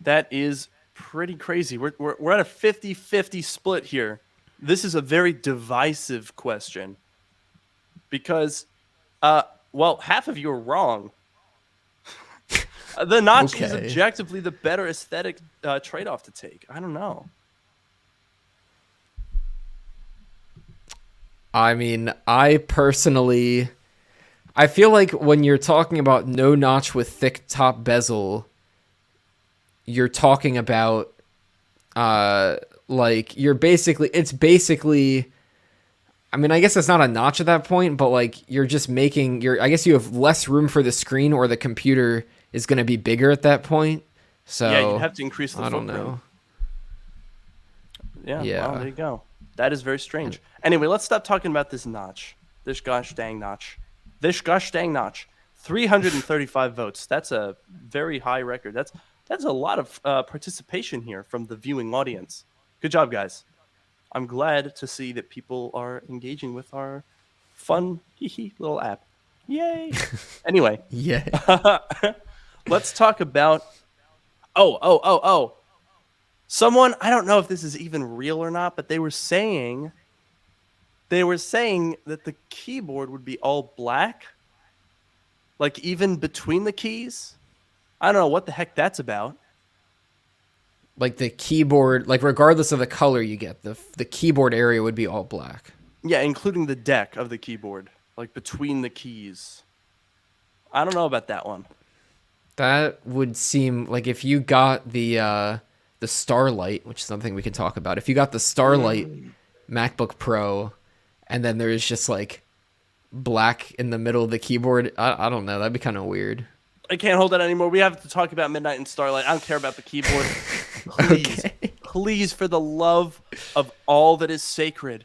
That is pretty crazy. We're at a 50-50 split here. This is a very divisive question because, well, half of you are wrong. The notch is Okay. objectively the better aesthetic trade-off to take. I don't know. I mean, I personally, I feel like when you're talking about no notch with thick top bezel, you're talking about like it's basically I mean, I guess it's not a notch at that point, but like you're just making your I guess you have less room for the screen or the computer is going to be bigger at that point. So Yeah, you'd have to increase the I don't footprint. know. Yeah, Yeah. well, there you go. That is very strange. Anyway, let's stop talking about this notch. This gosh dang notch. This gosh dang notch. 335 votes. That's a very high record. That's a lot of participation here from the viewing audience. Good job, guys. I'm glad to see that people are engaging with our fun little app. Yay! Anyway, Yeah. let's talk about. Oh. Someone, I don't know if this is even real or not, but they were saying that the keyboard would be all black, like even between the keys. I don't know what the heck that's about. Like the keyboard, like regardless of the color you get, the keyboard area would be all black. Yeah, including the deck of the keyboard, like between the keys. I don't know about that one. That would seem like if you got the Starlight, which is something we can talk about. If you got the Starlight MacBook Pro, and then there's just like black in the middle of the keyboard, I don't know. That'd be kind of weird. I can't hold that anymore. We have to talk about Midnight and Starlight. I don't care about the keyboard. Please, Okay. please, for the love of all that is sacred,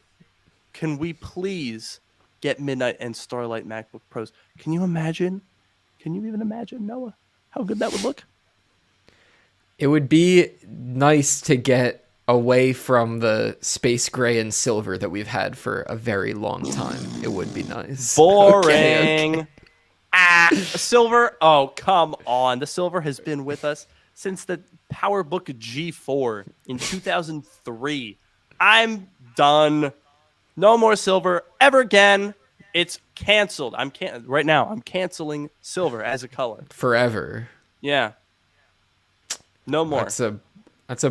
can we please get Midnight and Starlight MacBook Pros? Can you imagine? Can you even imagine, Noah, how good that would look? It would be nice to get away from the space gray and silver that we've had for a very long time. It would be nice. Boring. Okay. Silver. Oh, come on. The silver has been with us since the PowerBook G4 in 2003. I'm done. No more silver ever again. It's canceled. Right now. I'm canceling silver as a color. Forever. Yeah. No more. That's a.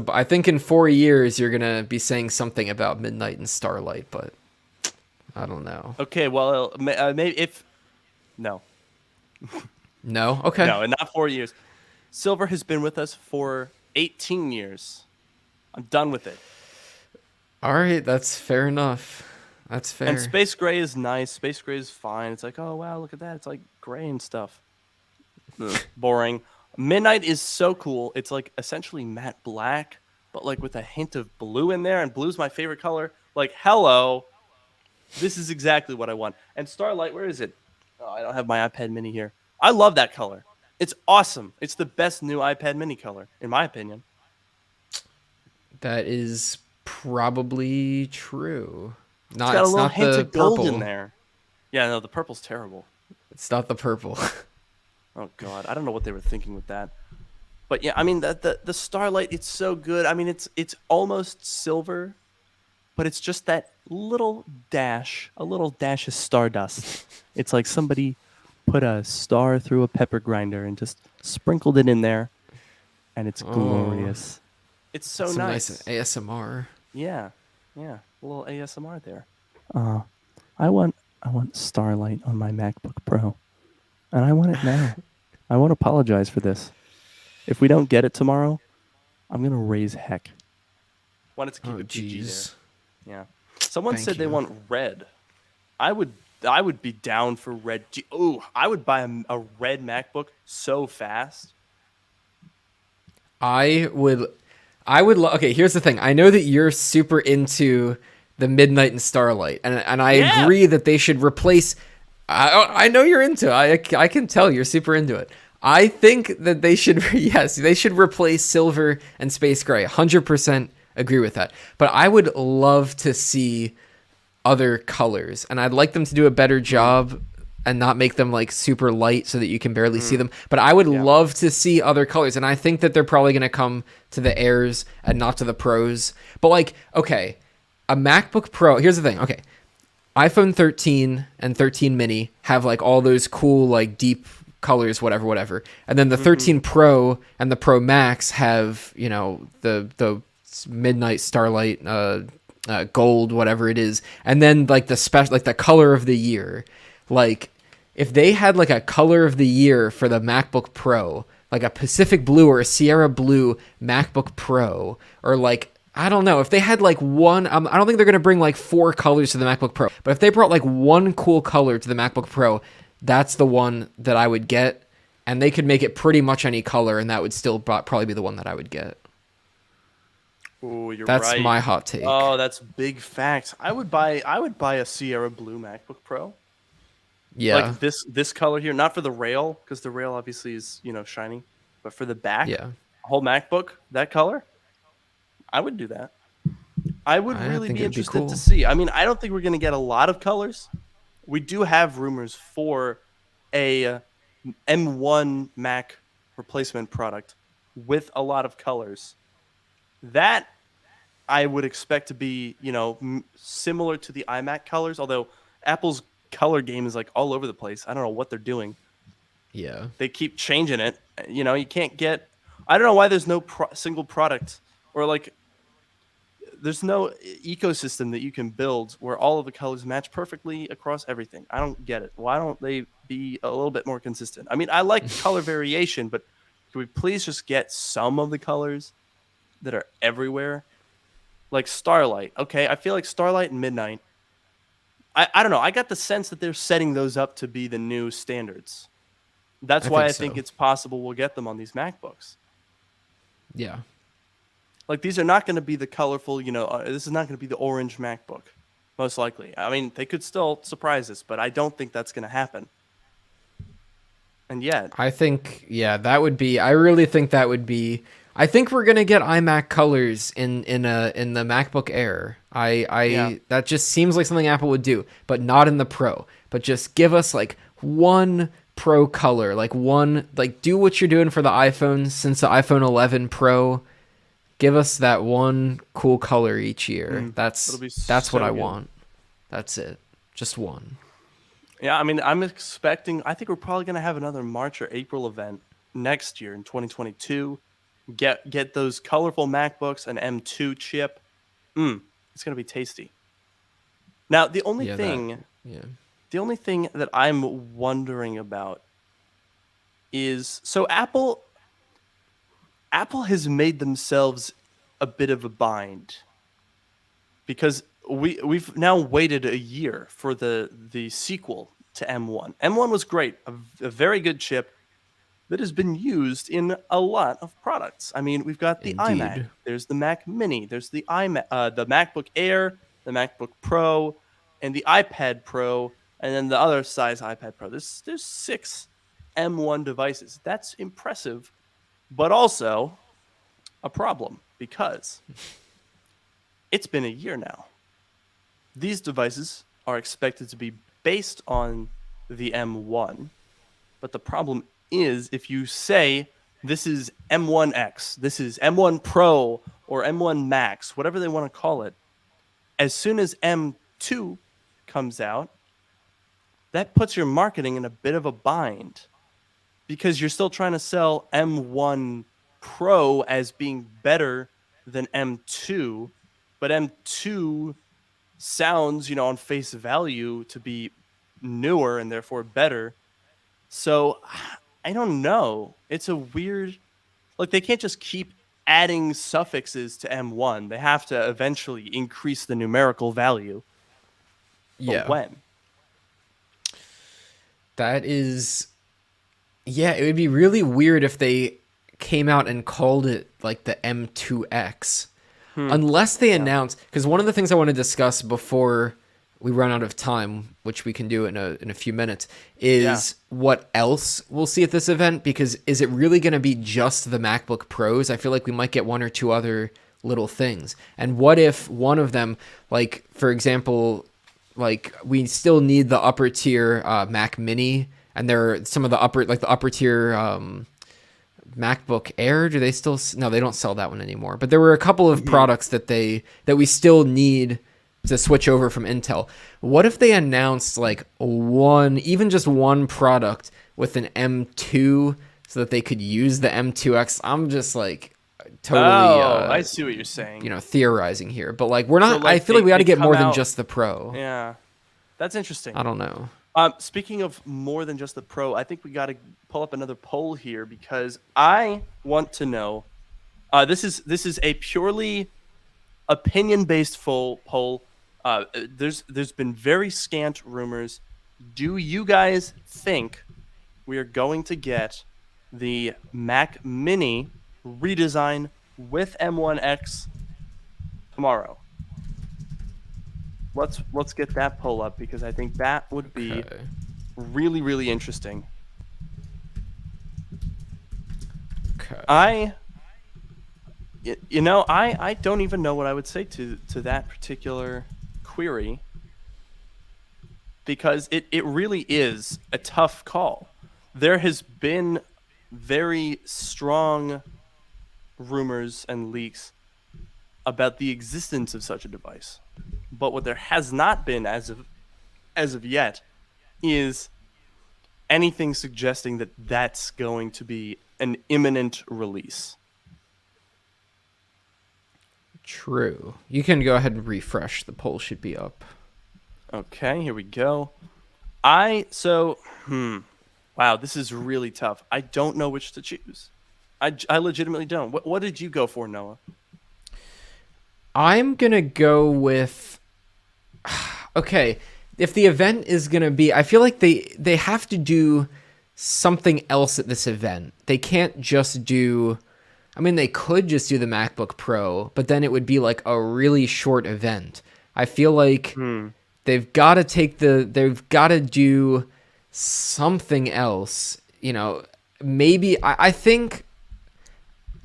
I think in 4 years you're gonna be saying something about Midnight and Starlight, but I don't know. Okay. Well, maybe if no. No. Okay. No, and not 4 years. Silver has been with us for 18 years. I'm done with it. All right. That's fair enough. That's fair. And space gray is nice. Space gray is fine. It's like, oh wow, look at that. It's like gray and stuff. Ugh, boring. Midnight is so cool. It's like essentially matte black, but like with a hint of blue in there. And blue's my favorite color. Like, hello. This is exactly what I want. And Starlight, where is it? Oh, I don't have my iPad mini here. I love that color. It's awesome. It's the best new iPad mini color, in my opinion. That is probably true. It's got a little not hint the of gold purple. in there. Yeah, no, the purple's terrible. It's not the purple. Oh god, I don't know what they were thinking with that. But yeah, I mean the Starlight, it's so good. I mean it's almost silver, but it's just that a little dash of stardust. It's like somebody put a star through a pepper grinder and just sprinkled it in there, and it's glorious. It's so Some nice. ASMR. Yeah, a little ASMR there. I want Starlight on my MacBook Pro, and I want it now. I won't apologize for this. If we don't get it tomorrow, I'm gonna raise heck. Wanted to keep Oh it PG there. jeez. Yeah. Someone Thank said they you. want red. I would be down for red. Oh, I would buy a red MacBook so fast. Okay, here's the thing. I know that you're super into the Midnight and Starlight, and I Yeah. agree that they should replace. I know you're into it. I can tell you're super into it. I think that they should yes, they should replace Silver and Space Gray. 100% agree with that. But I would love to see other colors, and I'd like them to do a better job and not make them like super light so that you can barely see them. But I would love to see other colors, and I think that they're probably going to come to the Airs and not to the Pros. But like, okay, a MacBook Pro, here's the thing. Okay, iPhone 13 and 13 mini have like all those cool like deep colors, whatever. And then the 13 Pro and the Pro Max have, you know, the Midnight, Starlight, gold, whatever it is. And then like the special, like the color of the year. Like if they had like a color of the year for the MacBook Pro, like a Pacific Blue or a Sierra Blue MacBook Pro, or like, I don't know, if they had like one, I don't think they're going to bring like 4 colors to the MacBook Pro, but if they brought like one cool color to the MacBook Pro, that's the one that I would get, and they could make it pretty much any color, and that would still probably be the one that I would get. Oh, you're That's right. my hot take. Oh, that's big facts. I would buy a Sierra Blue MacBook Pro. Yeah. Like this color here, not for the rail, because the rail obviously is, you know, shiny, but for the back, Yeah. whole MacBook, that color, I would do that. I would I really think be it'd be interested cool. to see. I mean, I don't think we're going to get a lot of colors. We do have rumors for a M1 Mac replacement product with a lot of colors. That I would expect to be, you know, similar to the iMac colors, although Apple's color game is like all over the place. I don't know what they're doing. Yeah. They keep changing it. You know, you can't get. I don't know why there's no single product, or like there's no ecosystem that you can build where all of the colors match perfectly across everything. I don't get it. Why don't they be a little bit more consistent? I mean, I like color variation, but can we please just get some of the colors that are everywhere? Like Starlight. Okay, I feel like Starlight and Midnight. I don't know. I got the sense that they're setting those up to be the new standards. That's why I think so. it's possible we'll get them on these MacBooks. Yeah. Like, these are not going to be the colorful, you know, this is not going to be the orange MacBook, most likely. I mean, they could still surprise us, but I don't think that's going to happen. And yet, I think, yeah, that would be, I really think that would be, I think we're going to get iMac colors in the MacBook Air. Yeah. That just seems like something Apple would do, but not in the Pro. But just give us like one Pro color, like one, like do what you're doing for the iPhone since the iPhone 11 Pro. Give us that one cool color each year. That's It'll be what so I good. want. That's it. Just one. yeah, I mean, I'm expecting, I think we're probably going to have another March or April event next year in 2022. Get those colorful MacBooks, an M2 chip. It's going to be tasty. Now, the only Yeah, thing Yeah. the only thing that I'm wondering about is, so Apple has made themselves a bit of a bind, because we've now waited a year for the sequel to M1. M1 was great, a very good chip that has been used in a lot of products. I mean, we've got the iMac, Indeed. there's the Mac Mini, there's the the MacBook Air, the MacBook Pro, and the iPad Pro, and then the other size iPad Pro. There's 6 M1 devices. That's impressive, but also a problem, because it's been a year now. These devices are expected to be based on the M1, but the problem is, if you say this is M1X, this is M1 Pro or M1 Max, whatever they want to call it, as soon as M2 comes out, that puts your marketing in a bit of a bind, because you're still trying to sell M1 Pro as being better than M2, but M2 sounds, you know, on face value to be newer and therefore better. So I don't know. It's a weird, like, they can't just keep adding suffixes to M1. They have to eventually increase the numerical value. But Yeah. when? That is, yeah, it would be really weird if they came out and called it like the M2X. unless they announce, because one of the things I want to discuss before we run out of time, which we can do in a few minutes, is what else we'll see at this event. Because is it really going to be just the MacBook Pros? I feel like we might get one or two other little things. And what if one of them, like for example, like we still need the upper tier Mac Mini, and there are some of the upper tier MacBook Air. Do they still? No, they don't sell that one anymore. But there were a couple of products that we still need to switch over from Intel. What if they announced like even just one product with an M2 so that they could use the M2X? I'm just like totally. I see what you're saying. Theorizing here, but like we're not. So, like, I feel like we got to they get more come than out- just the Pro. Yeah, that's interesting. I don't know. Speaking of more than just the Pro, I think we got to pull up another poll here because I want to know. This is a purely opinion-based poll. There's been very scant rumors. Do you guys think we are going to get the Mac Mini redesign with M1X tomorrow? Let's get that poll up because I think that would be Okay. really, really interesting. Okay. I don't even know what I would say to that particular query because it really is a tough call. There has been very strong rumors and leaks about the existence of such a device. But what there has not been as of yet is anything suggesting that that's going to be an imminent release. True. You can go ahead and refresh. The poll should be up. Okay, here we go. Wow, this is really tough. I don't know which to choose. I legitimately don't. What did you go for, Noah? I'm gonna go with. Okay, if the event is gonna be, I feel like they have to do something else at this event. They can't just do. I mean, they could just do the MacBook Pro, but then it would be like a really short event. I feel like they've got to do something else. Maybe I think.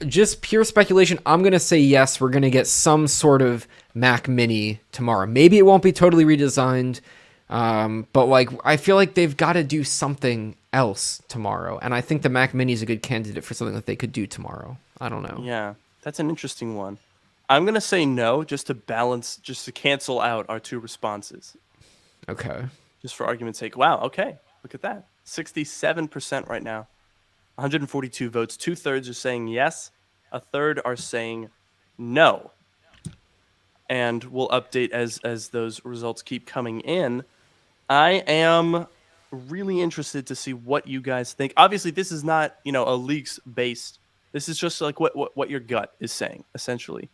Just pure speculation, I'm going to say yes, we're going to get some sort of Mac Mini tomorrow. Maybe it won't be totally redesigned, but like I feel like they've got to do something else tomorrow. And I think the Mac Mini is a good candidate for something that they could do tomorrow. I don't know. Yeah, that's an interesting one. I'm going to say no just to cancel out our two responses. Okay. Just for argument's sake. Wow, okay. Look at that. 67% right now. 142 votes. 2/3 are saying yes. 1/3 are saying no. And we'll update as those results keep coming in. I am really interested to see what you guys think. Obviously, this is not, a leaks based. This is just like what your gut is saying, essentially.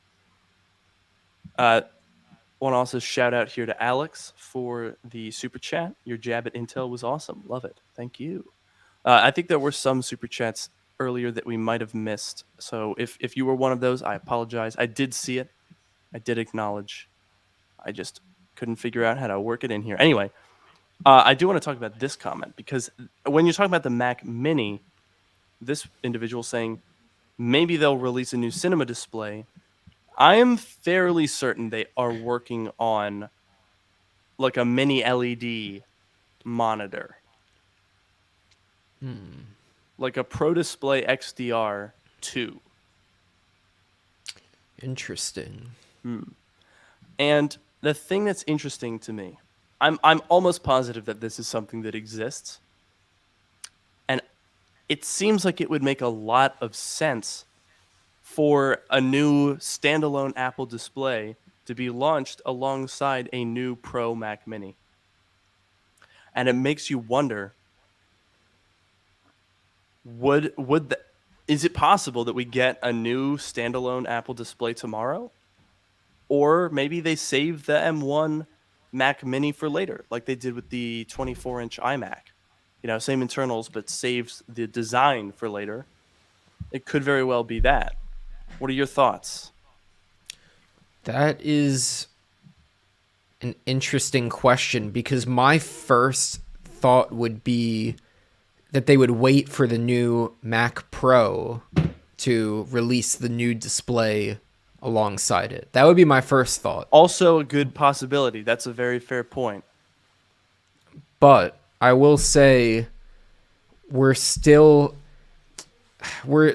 Want to also shout out here to Alex for the super chat. Your jab at Intel was awesome. Love it. Thank you. I think there were some super chats earlier that we might have missed. So if you were one of those, I apologize. I did see it. I did acknowledge. I just couldn't figure out how to work it in here. Anyway, I do want to talk about this comment because when you're talking about the Mac Mini, this individual saying maybe they'll release a new cinema display. I am fairly certain they are working on like a mini LED monitor. Like a Pro Display XDR 2. Interesting. And the thing that's interesting to me, I'm almost positive that this is something that exists. And it seems like it would make a lot of sense for a new standalone Apple display to be launched alongside a new Pro Mac Mini. And it makes you wonder, is it possible that we get a new standalone Apple display tomorrow? Or maybe they save the M1 Mac Mini for later, like they did with the 24-inch iMac. Same internals, but saves the design for later. It could very well be that. What are your thoughts? That is an interesting question because my first thought would be that they would wait for the new Mac Pro to release the new display alongside it. That would be my first thought. Also a good possibility. That's a very fair point. But I will say we're still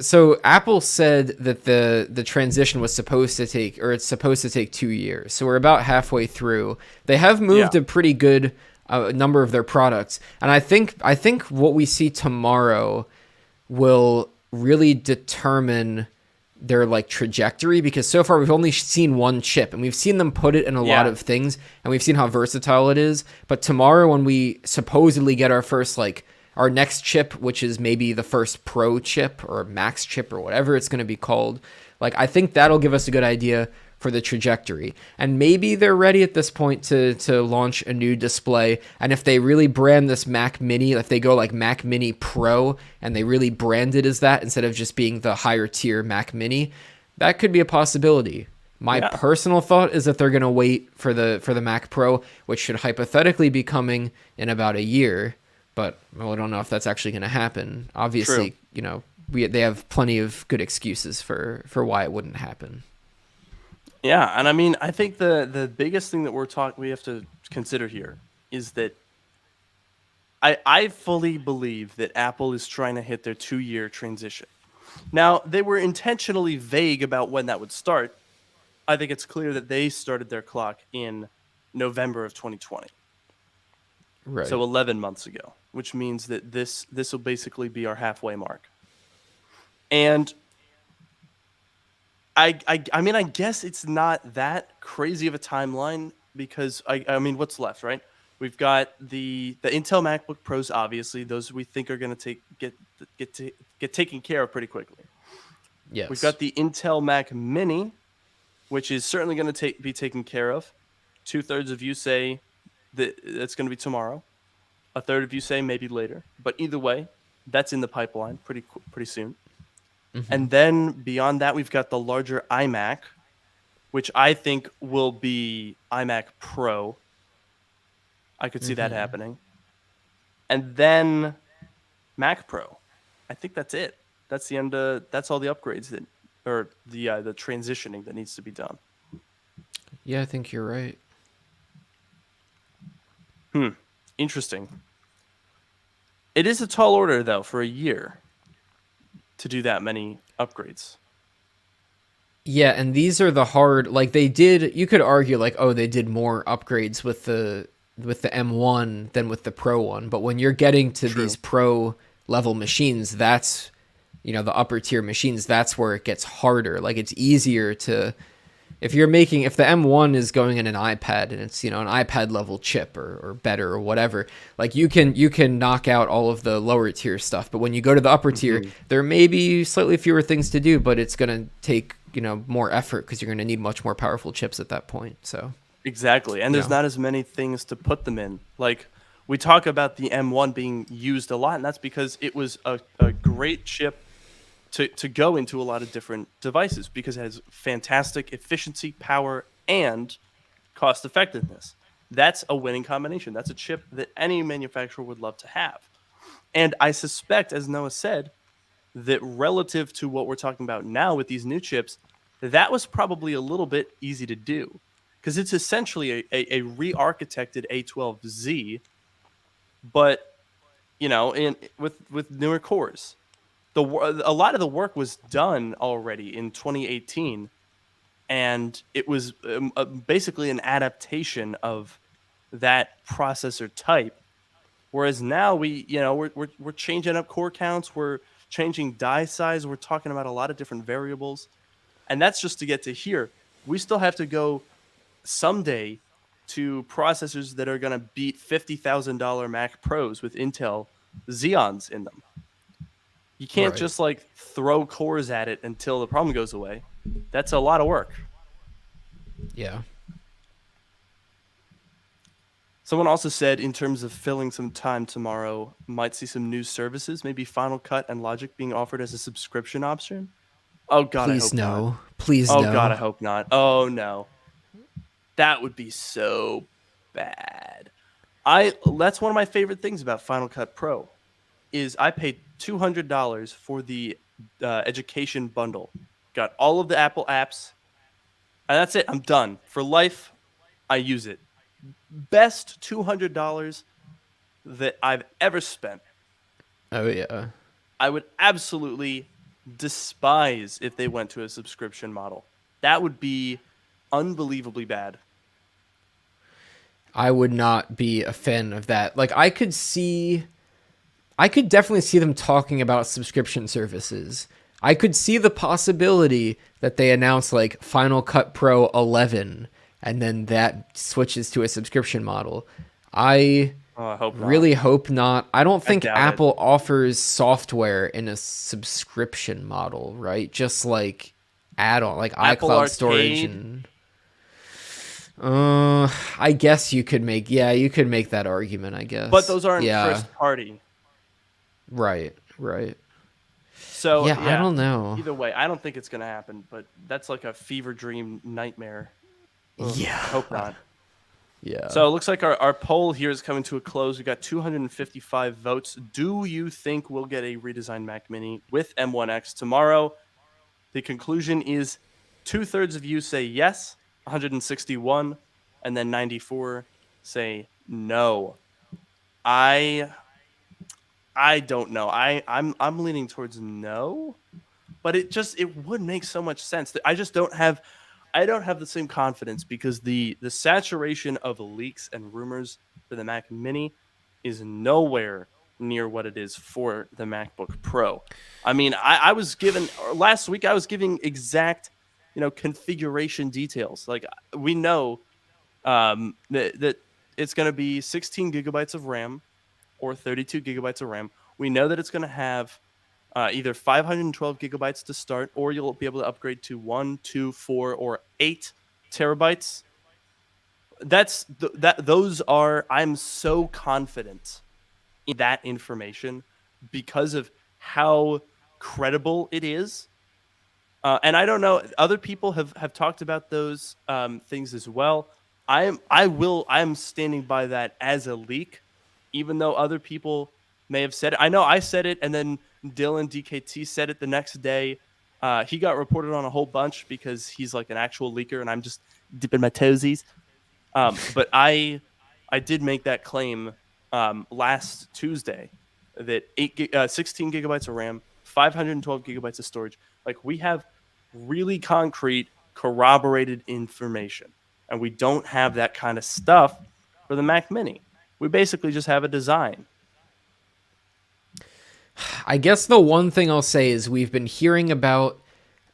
so Apple said that the transition was supposed to take, or it's supposed to take 2 years. So we're about halfway through. They have moved Yeah. a pretty good number of their products, and I think what we see tomorrow will really determine their like trajectory, because so far we've only seen one chip and we've seen them put it in a lot Yeah. of things and we've seen how versatile it is. But tomorrow, when we supposedly get our first like our next chip, which is maybe the first Pro chip or Max chip or whatever it's going to be called, like I think that'll give us a good idea for the trajectory. And maybe they're ready at this point to launch a new display. And if they really brand this Mac Mini, if they go like Mac Mini Pro and they really brand it as that instead of just being the higher tier Mac Mini, that could be a possibility. My Yeah. personal thought is that they're going to wait for the Mac Pro, which should hypothetically be coming in about a year. But well, I don't know if that's actually going to happen. Obviously, True. you know, they have plenty of good excuses for why it wouldn't happen. Yeah, and I mean, I think the biggest thing that we have to consider here is that I fully believe that Apple is trying to hit their 2-year transition. Now, they were intentionally vague about when that would start. I think it's clear that they started their clock in November of 2020. Right. So 11 months ago, which means that this will basically be our halfway mark. And I mean, I guess it's not that crazy of a timeline because I mean, what's left, right? We've got the Intel MacBook Pros, obviously. Those we think are going to get taken care of pretty quickly. Yes. We've got the Intel Mac Mini, which is certainly going to be taken care of. 2/3 of you say that it's going to be tomorrow. A third of you say maybe later. But either way, that's in the pipeline pretty soon. And then beyond that, we've got the larger iMac, which I think will be iMac Pro. I could see that happening. And then Mac Pro. I think that's it. That's the end. That's all the upgrades or the transitioning that needs to be done. Yeah, I think you're right. Interesting. It is a tall order though for a year to do that many upgrades. Yeah, and these are the hard, like they did, you could argue like, oh, they did more upgrades with the M1 than with the Pro one, but when you're getting to True. these Pro level machines, that's, you know, the upper tier machines, that's where it gets harder. Like it's easier to, if the M1 is going in an iPad and it's, you know, an iPad level chip or better or whatever, like you can knock out all of the lower tier stuff. But when you go to the upper tier, there may be slightly fewer things to do, but it's going to take, you know, more effort because you're going to need much more powerful chips at that point. So Exactly. And there's Yeah. not as many things to put them in. Like we talk about the M1 being used a lot, and that's because it was a great chip to go into a lot of different devices because it has fantastic efficiency, power, and cost effectiveness. That's a winning combination. That's a chip that any manufacturer would love to have. And I suspect, as Noah said, that relative to what we're talking about now with these new chips, that was probably a little bit easy to do because it's essentially a re-architected A12Z, but you know, with newer cores. A lot of the work was done already in 2018, and it was basically an adaptation of that processor type. Whereas now we're changing up core counts, we're changing die size, we're talking about a lot of different variables, and that's just to get to here. We still have to go someday to processors that are going to beat $50,000 Mac Pros with Intel Xeons in them. You can't Right. just like throw cores at it until the problem goes away. That's a lot of work. yeah. Someone also said, in terms of filling some time tomorrow, might see some new services, maybe Final Cut and Logic being offered as a subscription option. Oh God, I Please hope no. not. Please Oh no. God, I hope not. Oh no. That would be so bad. That's one of my favorite things about Final Cut Pro is I paid $200 for the education bundle. Got all of the Apple apps, and that's it. I'm done for life. I use it. Best $200 that I've ever spent. Oh yeah. I would absolutely despise if they went to a subscription model. That would be unbelievably bad. I would not be a fan of that. Like I could definitely see them talking about subscription services. I could see the possibility that they announce like Final Cut Pro 11 and then that switches to a subscription model. I Oh, I hope not. really hope not. I don't think doubt it. Apple offers software in a subscription model, right? Just like add-on, like Apple iCloud storage Arcade. and I guess you could make that argument, I guess. But those aren't yeah, first party. right. So Yeah, I don't know. Either way, I don't think it's gonna happen. But that's like a fever dream nightmare. Ugh, Yeah. I hope not. Yeah. So it looks like our poll here is coming to a close. We got 255 votes. Do you think we'll get a redesigned Mac Mini with M1X tomorrow? The conclusion is 2/3 of you say yes, 161, and then 94 say no. I don't know. I'm leaning towards no, but it would make so much sense. I just don't have the same confidence because the saturation of leaks and rumors for the Mac Mini is nowhere near what it is for the MacBook Pro. I mean, I was given last week. I was giving exact, configuration details. Like we know that it's going to be 16 gigabytes of RAM or 32 gigabytes of RAM. We know that it's going to have either 512 gigabytes to start, or you'll be able to upgrade to 1, 2, 4, or 8 terabytes. Those are. I'm so confident in that information because of how credible it is. And I don't know. Other people have talked about those things as well. I'm standing by that as a leak, even though other people may have said it. I know I said it, and then Dylan DKT said it the next day. He got reported on a whole bunch because he's like an actual leaker, and I'm just dipping my toesies. But I did make that claim last Tuesday that 16 gigabytes of RAM, 512 gigabytes of storage. Like we have really concrete, corroborated information, and we don't have that kind of stuff for the Mac Mini. We basically just have a design. I guess the one thing I'll say is we've been hearing about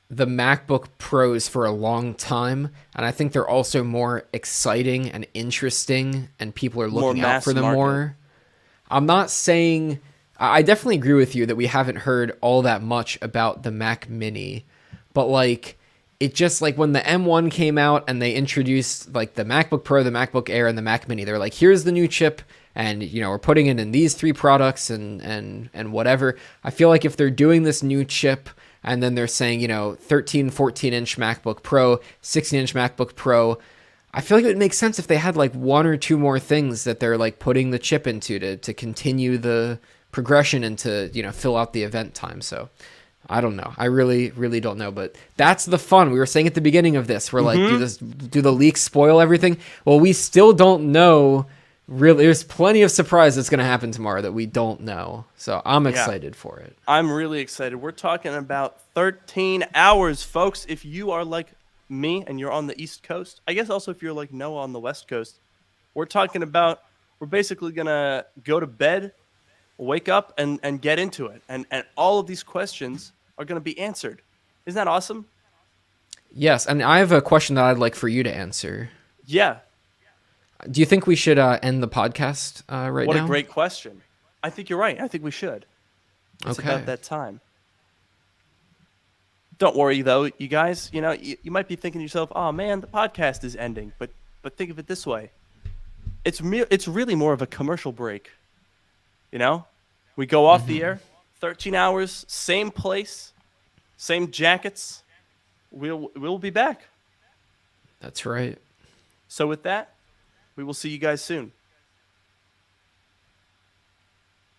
the MacBook Pros for a long time, and I think they're also more exciting and interesting, and people are looking out for them more. I'm not saying... I definitely agree with you that we haven't heard all that much about the Mac Mini, but like it just like when the M1 came out and they introduced like the MacBook Pro, the MacBook Air, and the Mac Mini, they're like, here's the new chip, and we're putting it in these 3 products and whatever. I feel like if they're doing this new chip and then they're saying 13, 14-inch MacBook Pro, 16-inch MacBook Pro, I feel like it would make sense if they had like 1 or 2 more things that they're like putting the chip into to continue the progression and to fill out the event time. So I don't know. I really, really don't know. But that's the fun. We were saying at the beginning of this, we're like, do the leaks spoil everything? Well, we still don't know. Really, there's plenty of surprise that's going to happen tomorrow that we don't know. So I'm excited for it. I'm really excited. We're talking about 13 hours, folks. If you are like me and you're on the East Coast, I guess also if you're like Noah on the West Coast, we're basically going to go to bed, wake up, and get into it. And all of these questions are going to be answered. Isn't that awesome? Yes, and I have a question that I'd like for you to answer. Yeah. Do you think we should end the podcast right now? What a great question. I think you're right. I think we should. It's about that time. Don't worry, though, you guys. You might be thinking to yourself, oh, man, the podcast is ending. But think of it this way. It's really more of a commercial break. We go off the air, 13 hours, same place, same jackets. We'll be back. That's right. So with that, we will see you guys soon.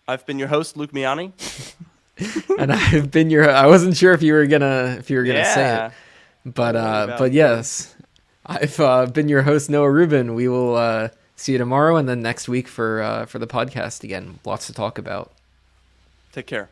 I've been your host, Luke Miani. And I've been your. I wasn't sure if you were gonna say Yeah. it, but Don't worry about it. yes, I've been your host, Noah Rubin. We will see you tomorrow and then next week for the podcast again. Lots to talk about. Take care.